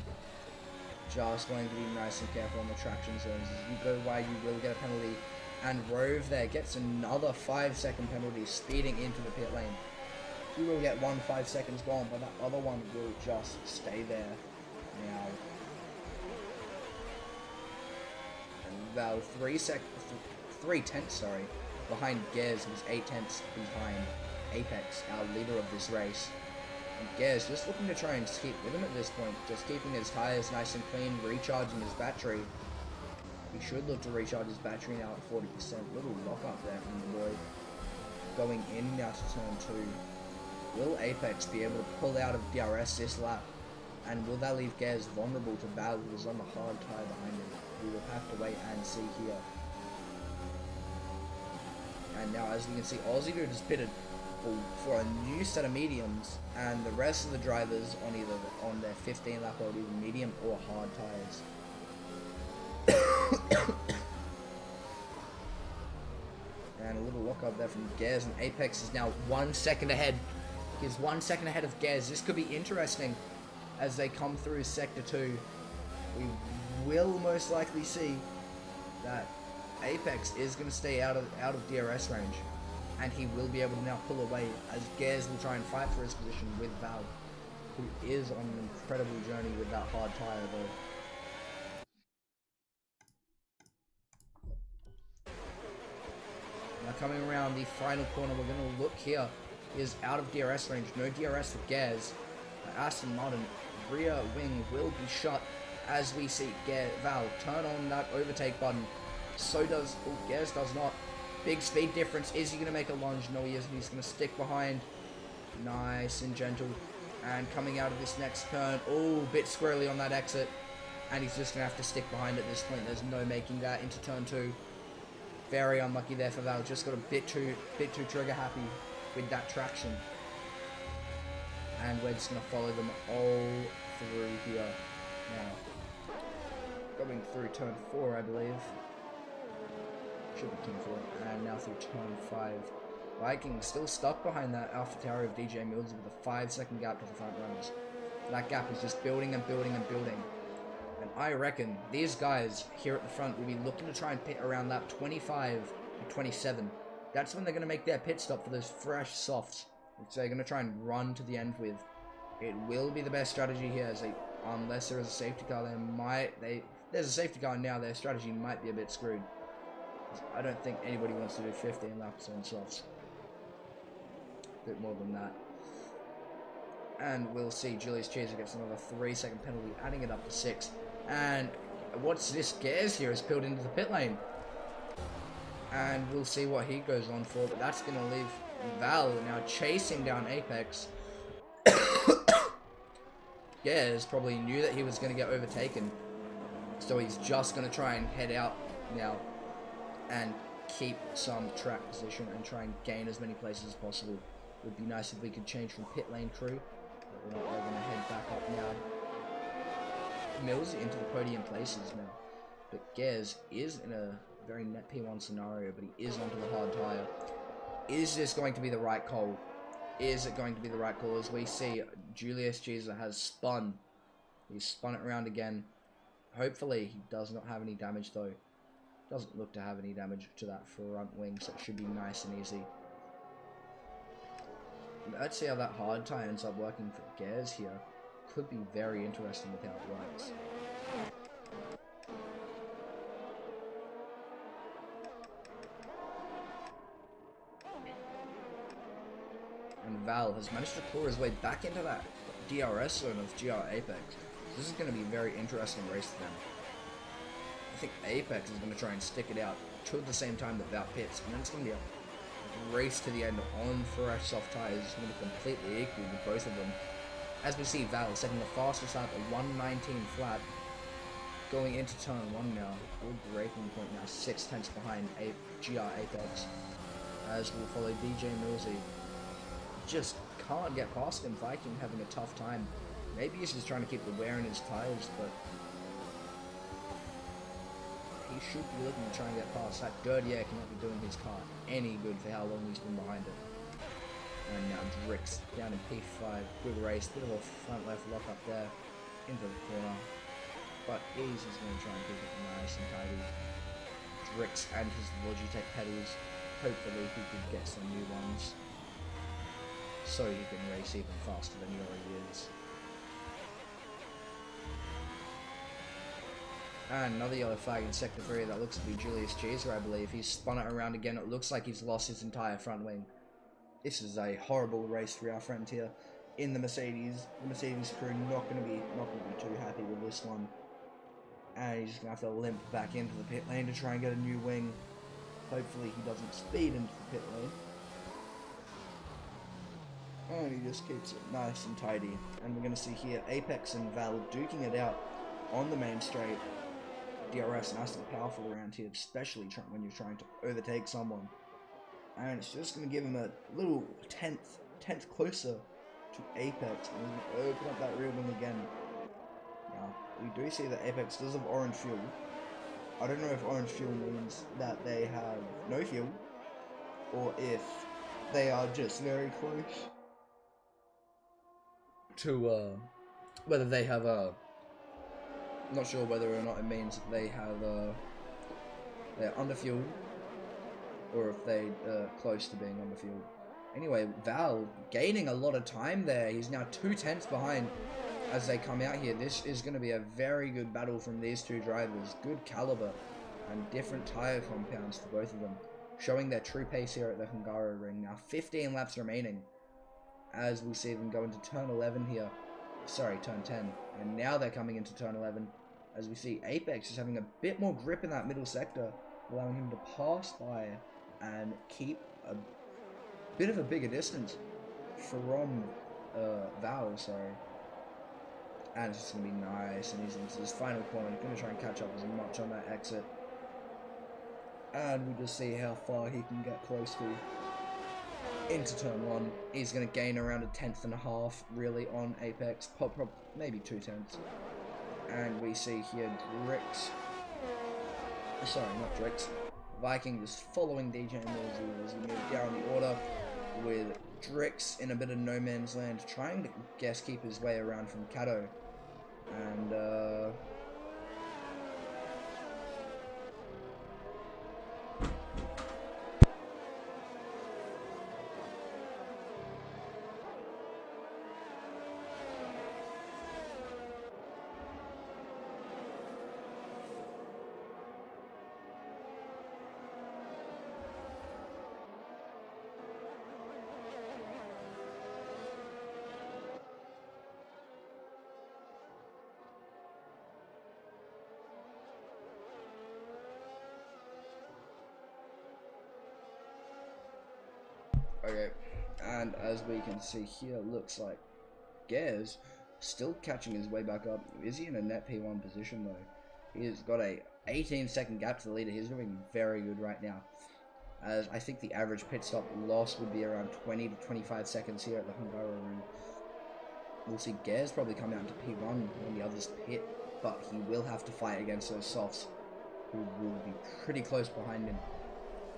Just going to be nice and careful on the traction zones. As you go wide, you will get a penalty. And Rove there gets another 5-second penalty, speeding into the pit lane. You will get 1 5 seconds gone, but that other one will just stay there now. And Val 3 tenths behind Gers, who's 8 tenths behind Apex, our leader of this race. And Gers just looking to try and keep with him at this point, just keeping his tyres nice and clean, recharging his battery. He should look to recharge his battery now at 40%. Little lock up there from the boy. Going in now to turn 2. Will Apex be able to pull out of DRS this lap? And will that leave Gers vulnerable to Val, who is on the hard tyre behind him? We will have to wait and see here. And now, as we can see, Aussie Dude has pitted for a new set of mediums, and the rest of the drivers on either on their 15 lap or either medium or hard tyres. And a little lock up there from Gers, and Apex is now 1 second ahead. He's 1 second ahead of Gers. This could be interesting as they come through Sector 2. We will most likely see that Apex is going to stay out of DRS range, and he will be able to now pull away as Gers will try and fight for his position with Val, who is on an incredible journey with that hard tyre though. Now coming around the final corner, we're going to look here. He is out of DRS range, no DRS for Gers. Aston Martin rear wing will be shut as we see Val turn on that overtake button. So does, Gers does not. Big speed difference. Is he going to make a lunge? No, he isn't. He's going to stick behind. Nice and gentle. And coming out of this next turn, oh, bit squirrely on that exit. And he's just going to have to stick behind at this point. There's no making that into turn 2. Very unlucky there for Val. Just got a bit too trigger happy with that traction. And we're just going to follow them all through here now. Going through turn 4, I believe. Should be turn 4. And now through turn 5. Viking still stuck behind that AlphaTauri of DJ Mills with a 5-second gap to the front runners. That gap is just building and building and building. And I reckon these guys here at the front will be looking to try and pit around lap 25 to 27. That's when they're going to make their pit stop for those fresh softs, which they're going to try and run to the end with. It will be the best strategy here, as unless there is a safety car, there's a safety car now, their strategy might be a bit screwed. I don't think anybody wants to do 15 laps on softs. A bit more than that. And we'll see Julius Caesar gets another 3-second penalty, adding it up to 6. And what's this? Gers here is peeled into the pit lane. And we'll see what he goes on for, but that's going to leave Val now chasing down Apex. Gers probably knew that he was going to get overtaken, so he's just going to try and head out now and keep some track position and try and gain as many places as possible. Would be nice if we could change from pit lane crew. But we're going to head back up now. Mills into the podium places now. But Gers is in a very net P1 scenario, but he is onto the hard tyre. Is this going to be the right call? Is it going to be the right call? As we see, Julius Caesar has spun. He's spun it around again. Hopefully he does not have any damage though. Doesn't look to have any damage to that front wing, so it should be nice and easy. Let's see how that hard tie ends up working for Gers here. Could be very interesting with how it works. And Val has managed to claw his way back into that DRS zone of GR Apex. This is going to be a very interesting race for them. I think Apex is going to try and stick it out to the same time that Val pits, and then it's going to be a race to the end on fresh soft tyres. It's going to be completely equal with both of them. As we see Val setting the fastest lap at 1:19 flat, going into turn 1 now. Good braking point now, 6/10 behind GR Apex. As we'll follow DJ Millsy. Just can't get past him. Viking having a tough time. Maybe he's just trying to keep the wear in his tires, but he should be looking to try and get past. That dirty air cannot be doing his car any good for how long he's been behind it. And now Drix down in P5. Good race. Bit of a front left lock up there into the corner. But he's just going to try and keep it nice and tidy. Drix and his Logitech pedals. Hopefully he could get some new ones, so he can race even faster than he already is. And another yellow flag in sector 3. That looks to be Julius Cheeser, I believe. He's spun it around again. It looks like he's lost his entire front wing. This is a horrible race for our friend here in the Mercedes. The Mercedes crew not going to be too happy with this one. And he's going to have to limp back into the pit lane to try and get a new wing. Hopefully he doesn't speed into the pit lane. And he just keeps it nice and tidy. And we're going to see here Apex and Val duking it out on the main straight. DRS nice and powerful around here, especially when you're trying to overtake someone. And it's just going to give him a little tenth closer to Apex. And we're going to open up that rear wing again. Now, we do see that Apex does have orange fuel. I don't know if orange fuel means that they have no fuel, or if they are just very close to, whether they have not sure whether or not it means that they have, they're underfueled, or if they're close to being underfueled. Anyway, Val gaining a lot of time there. He's now 2/10 behind. As they come out here, this is going to be a very good battle from these two drivers. Good caliber and different tyre compounds for both of them, showing their true pace here at the Hungary ring. Now 15 laps remaining as we see them go into turn 11 here. Sorry, turn 10. And now they're coming into turn 11 as we see Apex is having a bit more grip in that middle sector, allowing him to pass by and keep a bit of a bigger distance from Val, sorry. And it's just going to be nice, and he's into this final corner. He's going to try and catch up as much on that exit. And we'll just see how far he can get close to. Into turn 1. He's going to gain around a 1/10.5 really on Apex. Maybe 2/10. And we see here Drix. Sorry, not Drix. Viking just following DJ Millsy as he moves down the order with Drix in a bit of no man's land, trying to guess keep his way around from Cato. And okay, and as we can see here, looks like Gers still catching his way back up. Is he in a net P1 position though? He has got a 18-second gap to the leader. He's doing very good right now, as I think the average pit stop loss would be around 20 to 25 seconds here at the Hungary ring. We'll see Gers probably come out to P1 when the others pit, but he will have to fight against those softs who will be pretty close behind him.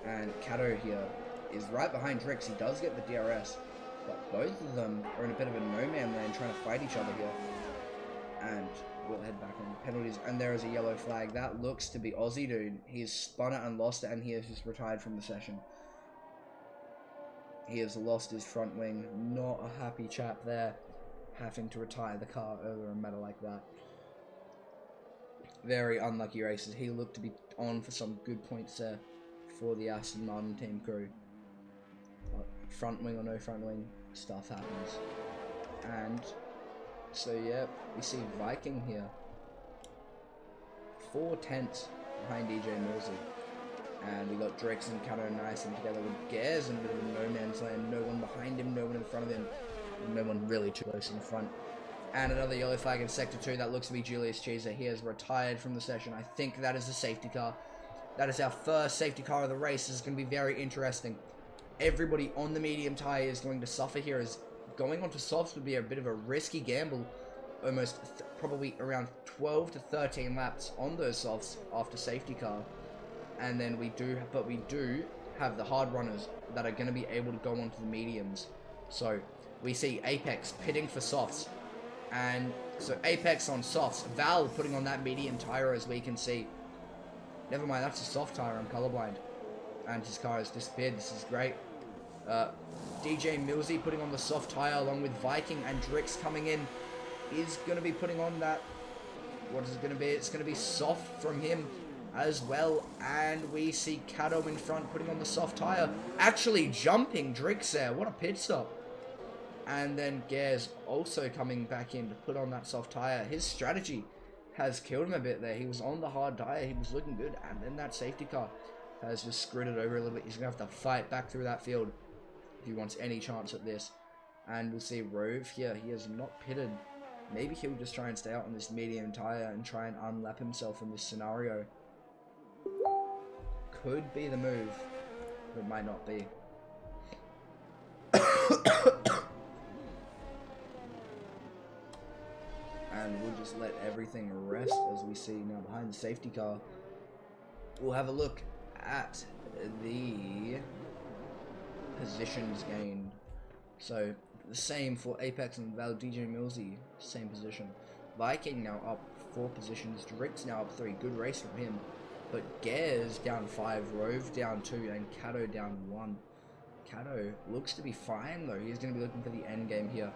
And Cato here is right behind Drix. He does get the DRS, but both of them are in a bit of a no-man land trying to fight each other here. And we'll head back on penalties, and there is a yellow flag. That looks to be Aussie dude. He's spun it and lost it, and he has just retired from the session. He has lost his front wing. Not a happy chap there, having to retire the car over a matter like that. Very unlucky races. He looked to be on for some good points there for the Aston Martin team crew. But front wing or no front wing, stuff happens. And so yeah, we see Viking here, 4/10 behind DJ Millsy. And we got Drix and Cato nice and together with Gers in a bit of a no man's land. No one behind him, no one in front of him. No one really too close in the front. And another yellow flag in Sector 2. That looks to be Julius Cheeser. He has retired from the session. I think that is a safety car. That is our first safety car of the race. This is going to be very interesting. Everybody on the medium tyre is going to suffer here, as going onto softs would be a bit of a risky gamble. Almost probably around 12 to 13 laps on those softs after safety car. And then we do have the hard runners that are going to be able to go onto the mediums. So we see Apex pitting for softs. And so Apex on softs. Val putting on that medium tyre, as we can see. Never mind, that's a soft tyre. I'm colorblind. And his car has disappeared. This is great. DJ Millsy putting on the soft tyre along with Viking, and Drix coming in is going to be putting on that. What is it going to be? It's going to be soft from him as well. And we see Cato in front putting on the soft tyre. Actually jumping Drix there. What a pit stop. And then Gares also coming back in to put on that soft tyre. His strategy has killed him a bit there. He was on the hard tyre. He was looking good. And then that safety car has just screwed it over a little bit. He's going to have to fight back through that field if he wants any chance at this. And we'll see Rove here. He has not pitted. Maybe he'll just try and stay out on this medium tyre and try and unlap himself in this scenario. Could be the move, but might not be. And we'll just let everything rest as we see now behind the safety car. We'll have a look at the positions gained. So the same for Apex and Val. DJ Millsy, same position. Viking now up 4 positions. Drix now up 3. Good race from him. But Gares down 5, Rove down 2, and Cato down 1. Cato looks to be fine though. He's going to be looking for the end game here.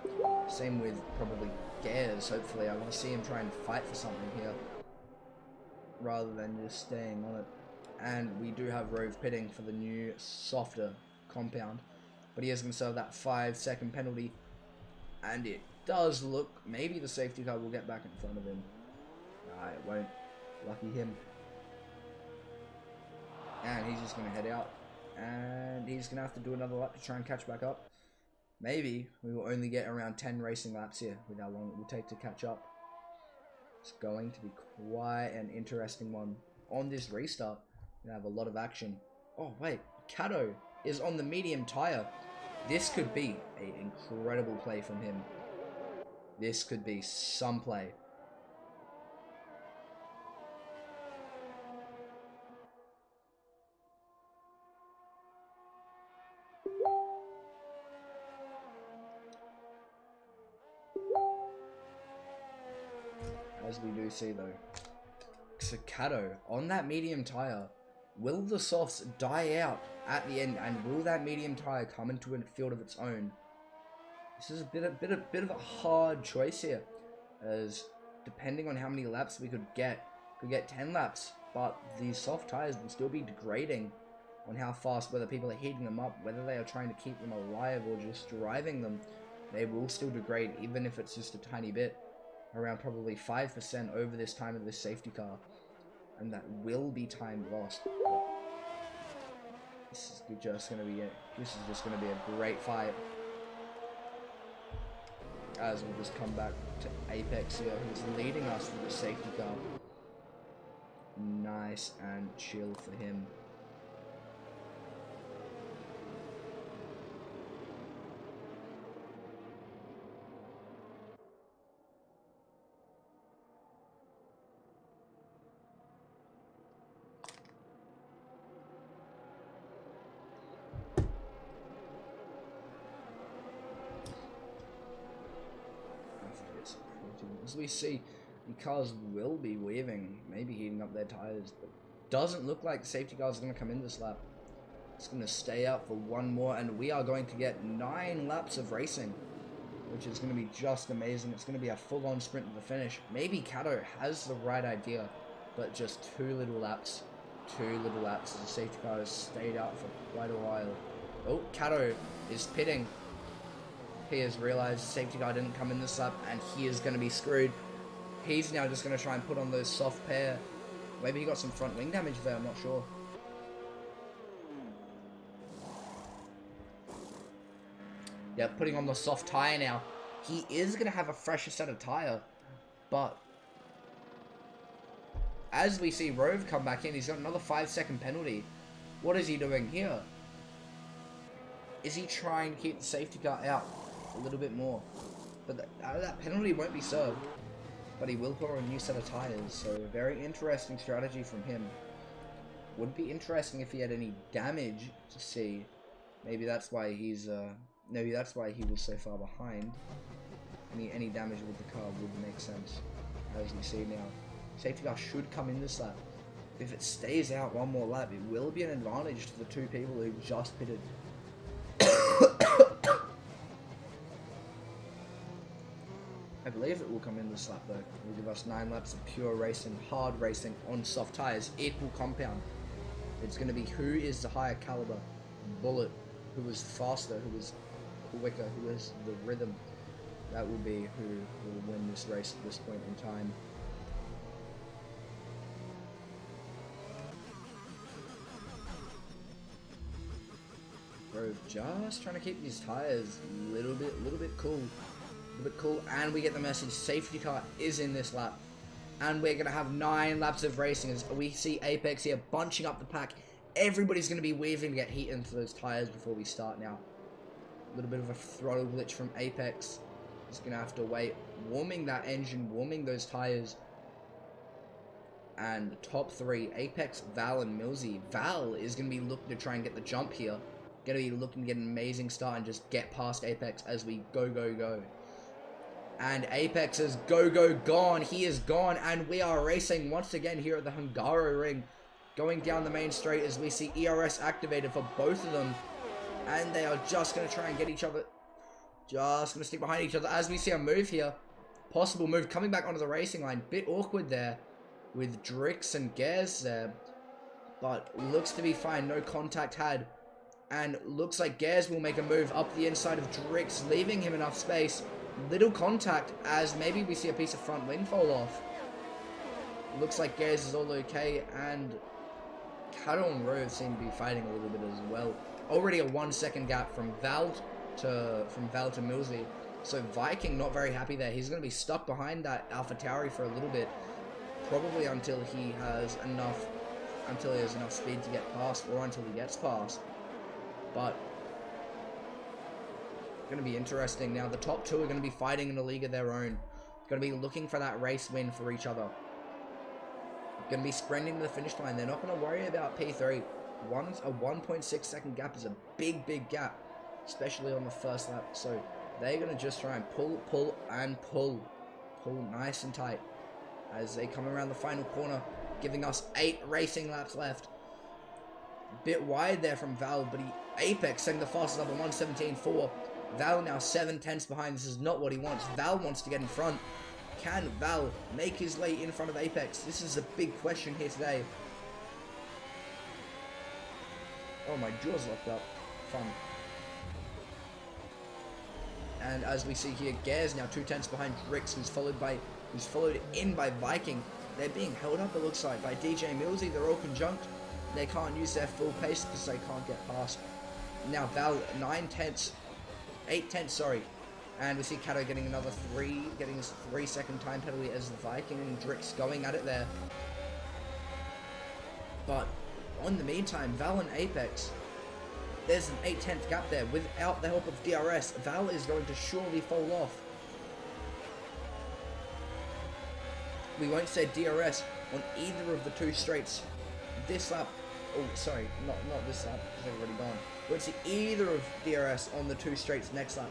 Same with probably Gares. Hopefully, I want to see him try and fight for something here, rather than just staying on it. And we do have Rove pitting for the new softer compound, but he is going to serve that 5-second penalty. And it does look, maybe the safety car will get back in front of him. Nah, it won't. Lucky him. And he's just going to head out. And he's going to have to do another lap to try and catch back up. Maybe we will only get around 10 racing laps here with how long it will take to catch up. It's going to be quite an interesting one. On this restart, we have a lot of action. Oh, wait. Cato is on the medium tyre. This could be an incredible play from him. This could be some play. As we do see though, Cato on that medium tyre. Will the softs die out at the end, and will that medium tyre come into a field of its own? This is a bit of a hard choice here, as depending on how many laps we could get 10 laps, but these soft tyres will still be degrading on how fast, whether people are heating them up, whether they are trying to keep them alive or just driving them. They will still degrade, even if it's just a tiny bit. Around probably 5% over this time of this safety car, and that will be time lost. This is just going to be a great fight. As we'll just come back to Apex here, who's leading us with the safety car. Nice and chill for him. As we see, the cars will be weaving, maybe heating up their tires, but doesn't look like the safety car is going to come in this lap. It's going to stay out for one more, and we are going to get 9 laps of racing, which is going to be just amazing. It's going to be a full-on sprint to the finish. Maybe Cato has the right idea, but just 2 little laps. 2 little laps as the safety car has stayed out for quite a while. Oh, Cato is pitting. He has realized the safety car didn't come in this lap, and he is going to be screwed. He's now just going to try and put on those soft pair. Maybe he got some front wing damage there, I'm not sure. Yeah, putting on the soft tyre now. He is going to have a fresher set of tyre, but as we see Rove come back in, he's got another 5-second penalty. What is he doing here? Is he trying to keep the safety car out a little bit more? But that penalty won't be served, but he will put on a new set of tyres, so very interesting strategy from him. Would be interesting if he had any damage to see. Maybe that's why he's maybe that's why he was so far behind. Any damage with the car would make sense. As we see now, safety car should come in this lap. If it stays out one more lap, it will be an advantage to the two people who just pitted. I believe it will come in this lap though. It will give us 9 laps of pure racing, hard racing on soft tyres. It will compound. It's going to be who is the higher caliber bullet, who is faster, who is quicker, who has the rhythm. That will be who will win this race at this point in time. Grove just trying to keep these tyres a little bit cool. A little bit cool, and we get the message, safety car is in this lap. And we're going to have 9 laps of racing as we see Apex here bunching up the pack. Everybody's going to be weaving to get heat into those tyres before we start now. A little bit of a throttle glitch from Apex. He's going to have to wait, warming that engine, warming those tyres. And the top 3, Apex, Val, and Millsy. Val is going to be looking to try and get the jump here. Going to be looking to get an amazing start and just get past Apex as we go. And Apex is gone. He is gone, and we are racing once again here at the Hungary ring. Going down the main straight as we see ERS activated for both of them. And they are just going to try and get each other. Just going to stick behind each other as we see a move here. Possible move coming back onto the racing line. Bit awkward there with Drix and Gers there. But looks to be fine. No contact had. And looks like Gers will make a move up the inside of Drix, leaving him enough space. Little contact as maybe we see a piece of front wing fall off. Looks like Gers is all okay, and Cattle and Rove seem to be fighting a little bit as well. Already a 1-second gap from Val to Millsy. So Viking not very happy there. He's going to be stuck behind that AlphaTauri for a little bit, probably until he has enough speed to get past, or until he gets past. But going to be interesting now. The top 2 are going to be fighting in a league of their own. Going to be looking for that race win for each other. Going to be sprinting to the finish line. They're not going to worry about P3. A 1.6 second gap is a big gap, especially on the first lap. So they're going to just try and pull nice and tight as they come around the final corner, giving us 8 racing laps left. Bit wide there from Val, but Apex setting the fastest up at 1:17.4. Val now 7 tenths behind. This is not what he wants. Val wants to get in front. Can Val make his way in front of Apex? This is a big question here today. Oh, my jaw's locked up. Fun. And as we see here, Gers now 2 tenths behind Drix, who's followed in by Viking. They're being held up, it looks like, by DJ Millsy. They're all conjunct. They can't use their full pace because they can't get past. Now Val 8 tenths, sorry. And we see Kato getting another 3, getting his 3-second time penalty as the Viking and Drix going at it there. But in the meantime, Val and Apex, there's an 8-tenth gap there. Without the help of DRS, Val is going to surely fall off. We won't say DRS on either of the 2 straights. This lap, oh sorry, not this lap, because they've already gone. We won't see either of DRS on the 2 straights next lap.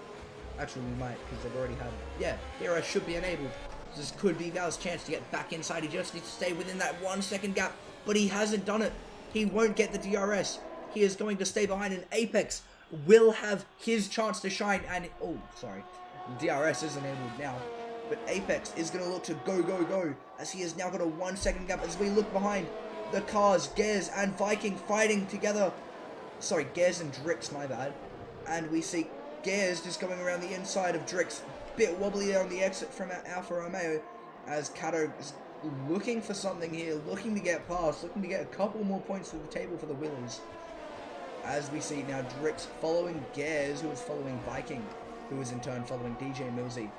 Actually, we might, because they've already had, yeah, DRS should be enabled. This could be Val's chance to get back inside. He just needs to stay within that 1-second gap, but he hasn't done it. He won't get the DRS. He is going to stay behind, and Apex will have his chance to shine. And oh, sorry, DRS is enabled now, but Apex is going to look to go as he has now got a 1-second gap. As we look behind the cars, Gers and Viking fighting together. Sorry, Gers and Drix, my bad. And we see Gers just going around the inside of Drix, bit wobbly there on the exit from Alfa Romeo, as Kato is looking for something here, looking to get past, looking to get a couple more points to the table for the Willies. As we see now, Drix following Gares, who is following Viking, who is in turn following DJ Millsy.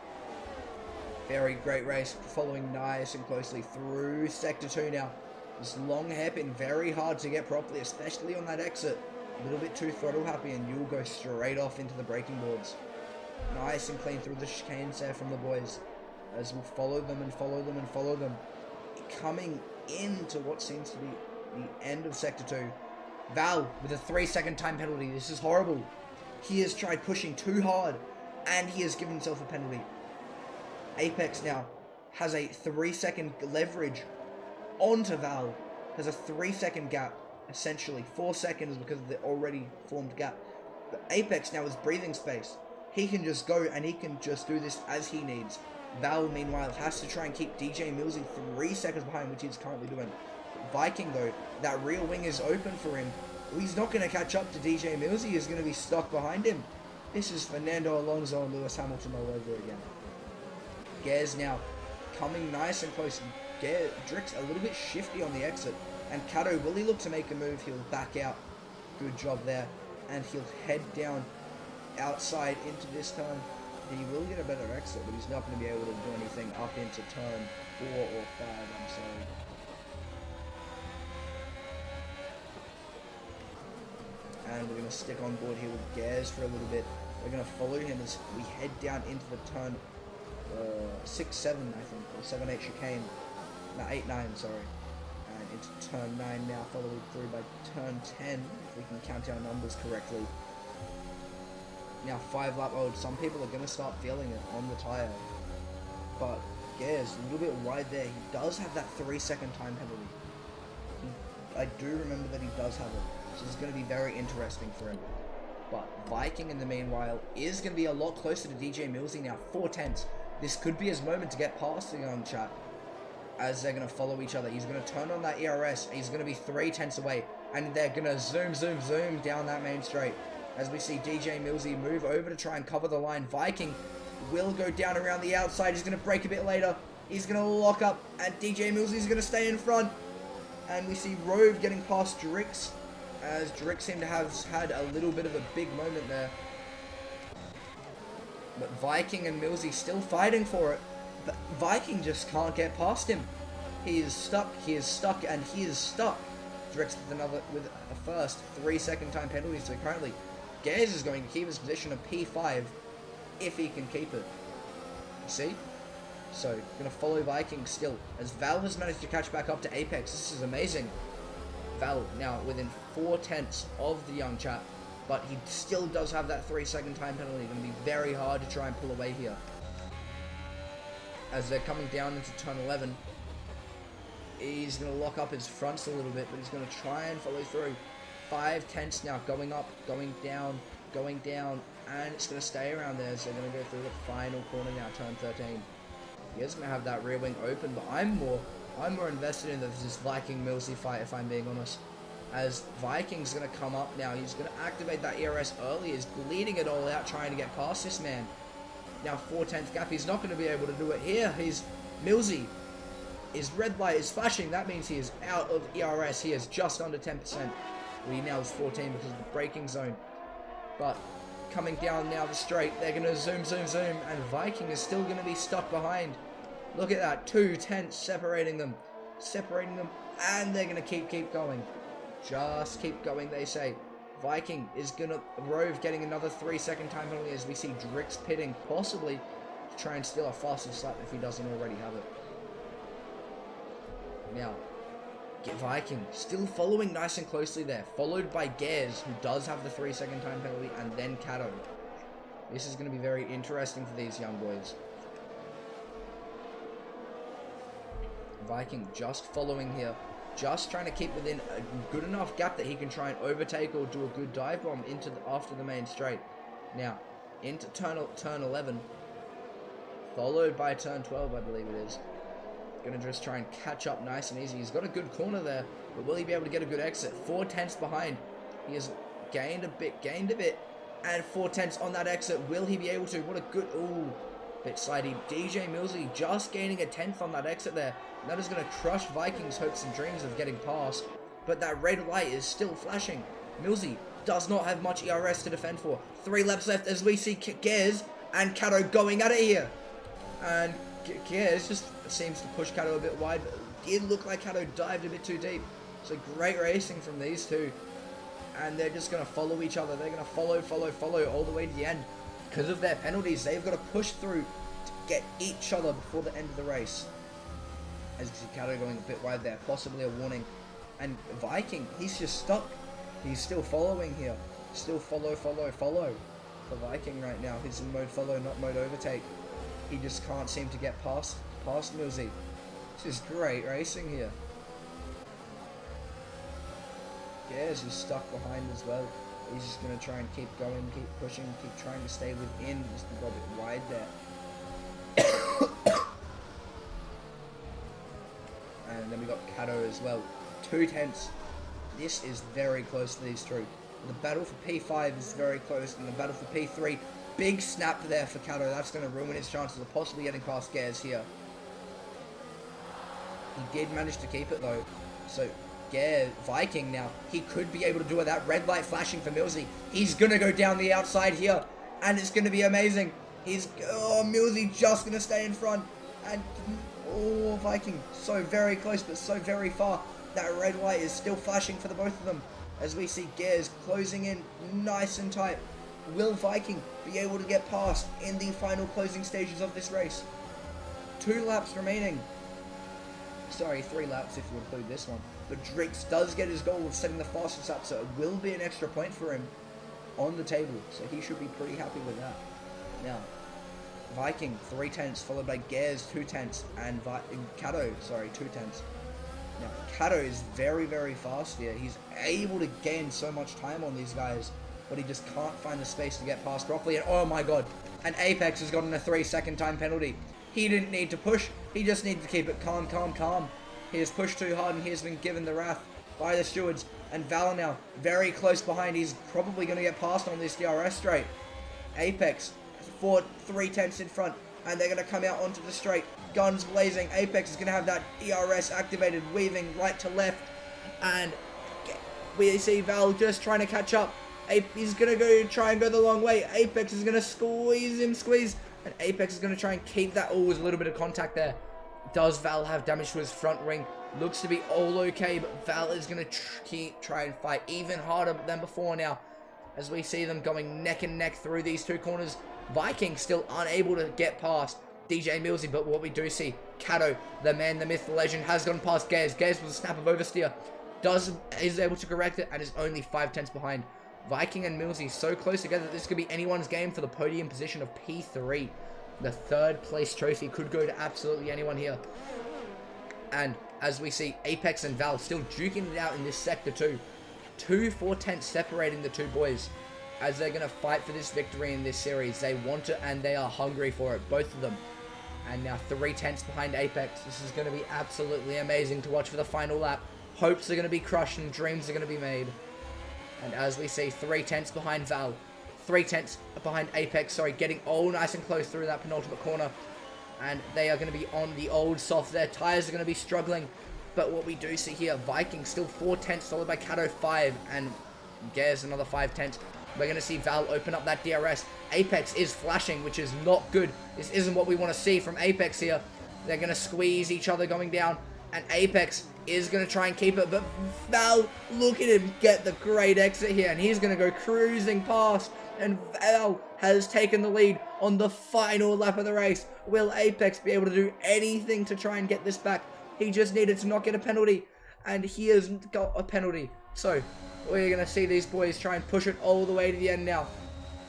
Very great race, following nice and closely through Sector 2 now. This long hairpin, very hard to get properly, especially on that exit. A little bit too throttle happy and you'll go straight off into the braking boards. Nice and clean through the chicanes there from the boys. As we'll follow them and follow them and follow them. Coming into what seems to be the end of Sector 2. Val with a 3-second time penalty. This is horrible. He has tried pushing too hard and he has given himself a penalty. Apex now has a 3-second leverage onto Val. Has a 3-second gap, essentially. 4 seconds because of the already formed gap. But Apex now has breathing space. He can just go and he can just do this as he needs. Val, meanwhile, has to try and keep DJ Millsy 3 seconds behind, which he's currently doing. Viking, though, that rear wing is open for him. He's not going to catch up to DJ Millsy. He's going to be stuck behind him. This is Fernando Alonso and Lewis Hamilton all over again. Gares now coming nice and close. Drix a little bit shifty on the exit. And Kato, will he look to make a move? He'll back out. Good job there. And he'll head down outside into this turn. He will get a better exit, but he's not going to be able to do anything up into turn 4 or 5, I'm sorry. And we're going to stick on board here with Gares for a little bit. We're going to follow him as we head down into the turn 6-7, I think, or 7-8 chicane. No, 8-9, sorry. And into turn 9 now, followed through by turn 10, if we can count our numbers correctly. Now 5 lap mode, some people are going to start feeling it on the tyre. But Gares, a little bit wide there. He does have that 3-second time penalty. I do remember that he does have it. So it's going to be very interesting for him. But Viking, in the meanwhile, is going to be a lot closer to DJ Millsy now. 4 tenths. This could be his moment to get past the young chap. As they're going to follow each other. He's going to turn on that ERS. He's going to be 3 tenths away. And they're going to zoom down that main straight. As we see DJ Millsy move over to try and cover the line. Viking will go down around the outside. He's going to break a bit later. He's going to lock up. And DJ Millsy is going to stay in front. And we see Rove getting past Drix. As Drix seemed to have had a little bit of a big moment there. But Viking and Millsy still fighting for it. But Viking just can't get past him. He is stuck, and he is stuck. Drix with a first 3-second time penalty. So currently, Gares is going to keep his position of P5 if he can keep it. See? So, going to follow Viking still. As Val has managed to catch back up to Apex. This is amazing. Val now within 4 tenths of the young chap. But he still does have that 3-second time penalty. Going to be very hard to try and pull away here. As they're coming down into turn 11. He's going to lock up his fronts a little bit, but he's going to try and follow through. 5 tenths now, going up, going down, and it's going to stay around there. So they're going to go through the final corner now, turn 13. He is going to have that rear wing open, but I'm more invested in this Viking Millsy fight, if I'm being honest. As Viking's going to come up now, he's going to activate that ERS early. He's bleeding it all out, trying to get past this man. Now 4 tenths gap, he's not going to be able to do it here. He's Millsy. His red light is flashing. That means he is out of ERS. He is just under 10%. Well, he now is 14 because of the braking zone. But coming down now the straight, they're going to zoom. And Viking is still going to be stuck behind. Look at that. 2 tenths separating them. And they're going to keep going. Just keep going, they say. Viking is going to... Rove getting another 3-second time penalty as we see Drix pitting, possibly to try and steal a fastest lap if he doesn't already have it. Now, Viking still following nice and closely there, followed by Gares, who does have the 3-second time penalty, and then Kato. This is going to be very interesting for these young boys. Viking just following here, just trying to keep within a good enough gap that he can try and overtake or do a good dive bomb into after the main straight. Now, into turn 11, followed by turn 12, I believe it is. Going to just try and catch up nice and easy. He's got a good corner there, but will he be able to get a good exit? 4 tenths behind. He has gained a bit, and 4 tenths on that exit. Will he be able to? What a good, ooh, bit slidey. DJ Millsy just gaining a 10th on that exit there. And that is going to crush Vikings' hopes and dreams of getting past, but that red light is still flashing. Millsy does not have much ERS to defend for. 3 laps left as we see Gers and Kato going at it here. And Gers just seems to push Kato a bit wide, but it did look like Kato dived a bit too deep. So great racing from these two. And they're just going to follow each other. They're going to follow all the way to the end. Because of their penalties, they've got to push through to get each other before the end of the race. As you see Kato going a bit wide there, possibly a warning. And Viking, he's just stuck. He's still following here. Still follow for Viking right now. He's in mode follow, not mode overtake. He just can't seem to get past Millsy. This is great racing here. Gers is stuck behind as well. He's just going to try and keep going, keep pushing, keep trying to stay within. Just a bit wide there. And then we got Kato as well. 2 tenths. This is very close to these two. The battle for P5 is very close, and the battle for P3, big snap there for Kato. That's going to ruin his chances of possibly getting past Gers here. He did manage to keep it though. So Viking now, he could be able to do it. That red light flashing for Millsy. He's going to go down the outside here, and it's going to be amazing. Millsy just going to stay in front, and Viking so very close, but so very far. That red light is still flashing for the both of them, as we see Gers closing in nice and tight. Will Viking be able to get past in the final closing stages of this race? 2 laps remaining. Sorry, 3 laps if you include this one. But Drix does get his goal of setting the fastest lap, so it will be an extra point for him on the table. So he should be pretty happy with that. Now, Viking 3 tenths, followed by Gers 2 tenths, and Kato 2 tenths. Now, Kato is very, very fast here. He's able to gain so much time on these guys, but he just can't find the space to get past properly. And oh my god, and Apex has gotten a 3-second time penalty. He didn't need to push. He just needed to keep it calm. He has pushed too hard, and he has been given the wrath by the stewards. And Val now very close behind. He's probably going to get past on this DRS straight. Apex 3 tenths in front, and they're going to come out onto the straight. Guns blazing. Apex is going to have that ERS activated, weaving right to left, and we see Val just trying to catch up. He's going to try and go the long way. Apex is going to squeeze, and Apex is going to try and keep that. Oh, there's a little bit of contact there. Does Val have damage to his front ring? Looks to be all okay, but Val is going to try and fight even harder than before now, as we see them going neck and neck through these 2 corners. Viking still unable to get past DJ Millsy, but what we do see, Kato, the man, the myth, the legend, has gone past Gers. Gers with a snap of oversteer is able to correct it, and is only 5 tenths behind. Viking and Millsy so close together that this could be anyone's game for the podium position of P3. The 3rd place trophy could go to absolutely anyone here. And as we see, Apex and Val still duking it out in this sector too. 2 4 tenths separating the 2 boys, as they're going to fight for this victory in this series. They want it, and they are hungry for it, both of them. And now 3 tenths behind Apex. This is going to be absolutely amazing to watch for the final lap. Hopes are going to be crushed and dreams are going to be made. And as we see, 3 tenths behind Val. 3 tenths behind Apex, getting all nice and close through that penultimate corner. And they are going to be on the old soft. Their tyres are going to be struggling. But what we do see here, Viking still 4 tenths, followed by Kato 5, and Gers another 5 tenths. We're going to see Val open up that DRS. Apex is flashing, which is not good. This isn't what we want to see from Apex here. They're going to squeeze each other going down, and Apex is going to try and keep it, but Val, look at him get the great exit here, and he's going to go cruising past, and Val has taken the lead on the final lap of the race. Will Apex be able to do anything to try and get this back? He just needed to not get a penalty, and he has got a penalty. So we're going to see these boys try and push it all the way to the end now.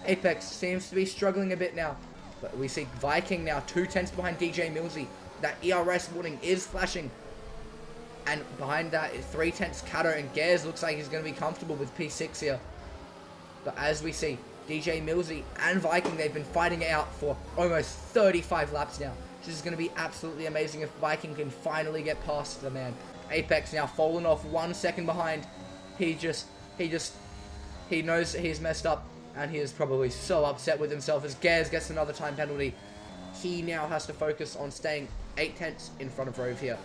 Apex seems to be struggling a bit now, but we see Viking now 2 tenths behind DJ Millsy. That ERS warning is flashing, and behind that is 3 tenths Kato, and Gers looks like he's going to be comfortable with P6 here. But as we see, DJ Millsy and Viking, they've been fighting it out for almost 35 laps now. This is going to be absolutely amazing if Viking can finally get past the man. Apex now fallen off 1 second behind. He knows he's messed up, and he is probably so upset with himself as Gers gets another time penalty. He now has to focus on staying 8 tenths in front of Rove here.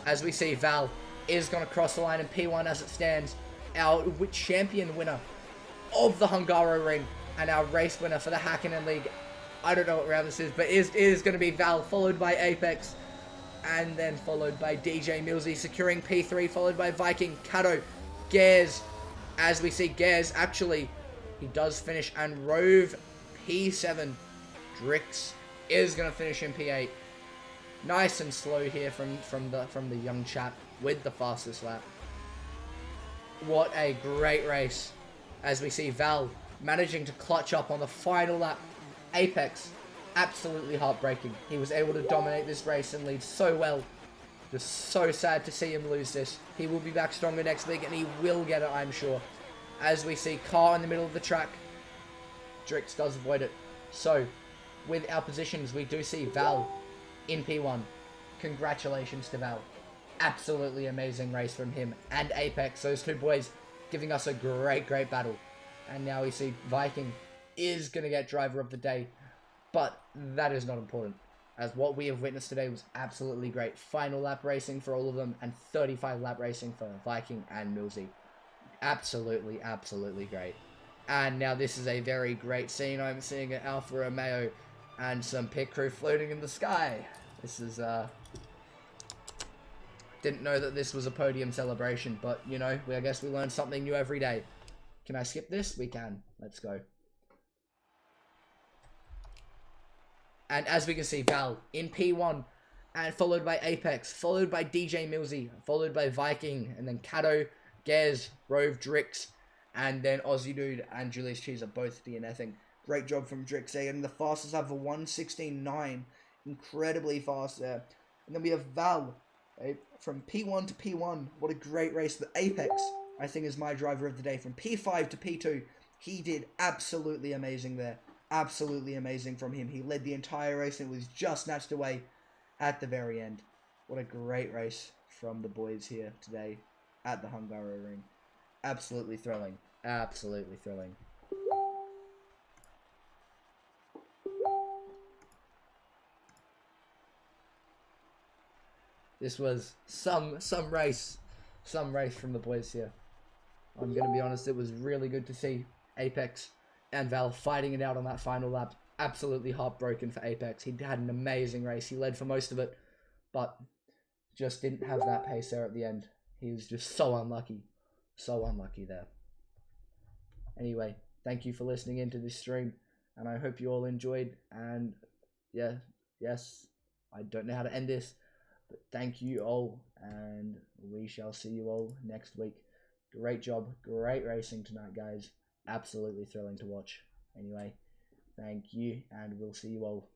As we see, Val is going to cross the line in P1 as it stands. Our champion winner of the Hungaroring, and our race winner for the Hakkinen League. I don't know what round this is, but it is going to be Val, followed by Apex, and then followed by DJ Millsy, securing P3, followed by Viking, Cato, Gares. As we see Gares, actually, he does finish, and Rove P7. Drix is going to finish in P8. Nice and slow here from the young chap with the fastest lap. What a great race, as we see Val managing to clutch up on the final lap. Apex, absolutely heartbreaking. He was able to dominate this race and lead so well. Just so sad to see him lose this. He will be back stronger next week, and he will get it, I'm sure. As we see Car in the middle of the track, Drix does avoid it. So, with our positions, we do see Val in P1. Congratulations to Val. Absolutely amazing race from him and Apex. Those two boys giving us a great battle. And now we see Viking is going to get driver of the day. But that is not important, as what we have witnessed today was absolutely great. Final lap racing for all of them, and 35 lap racing for Viking and Millsy. Absolutely great. And now this is a very great scene. I'm seeing an Alfa Romeo and some pit crew floating in the sky. This is, didn't know that this was a podium celebration, but, you know, I guess we learn something new every day. Can I skip this? We can. Let's go. And as we can see, Val in P1, and followed by Apex, followed by DJ Millsy, followed by Viking, and then Cato, Gez, Rove, Drix, and then Aussie Dude and Julius Cheese are both DNFing. Great job from Drix there, getting the fastest lap for 1:16.9. Incredibly fast there. And then we have Val, from P1 to P1. What a great race. The Apex, I think, is my driver of the day. From P5 to P2, he did absolutely amazing there. Absolutely amazing from him. He led the entire race and was just snatched away at the very end. What a great race from the boys here today at the Hungaroring. Absolutely thrilling. Absolutely thrilling. This was some race from the boys here. I'm going to be honest, it was really good to see Apex and Val fighting it out on that final lap. Absolutely heartbroken for Apex. He had an amazing race. He led for most of it, but just didn't have that pace there at the end. He was just so unlucky. So unlucky there. Anyway, thank you for listening into this stream, and I hope you all enjoyed. And yeah, yes, I don't know how to end this, but thank you all, and we shall see you all next week. Great job, great racing tonight, guys. Absolutely thrilling to watch. Anyway, thank you, and we'll see you all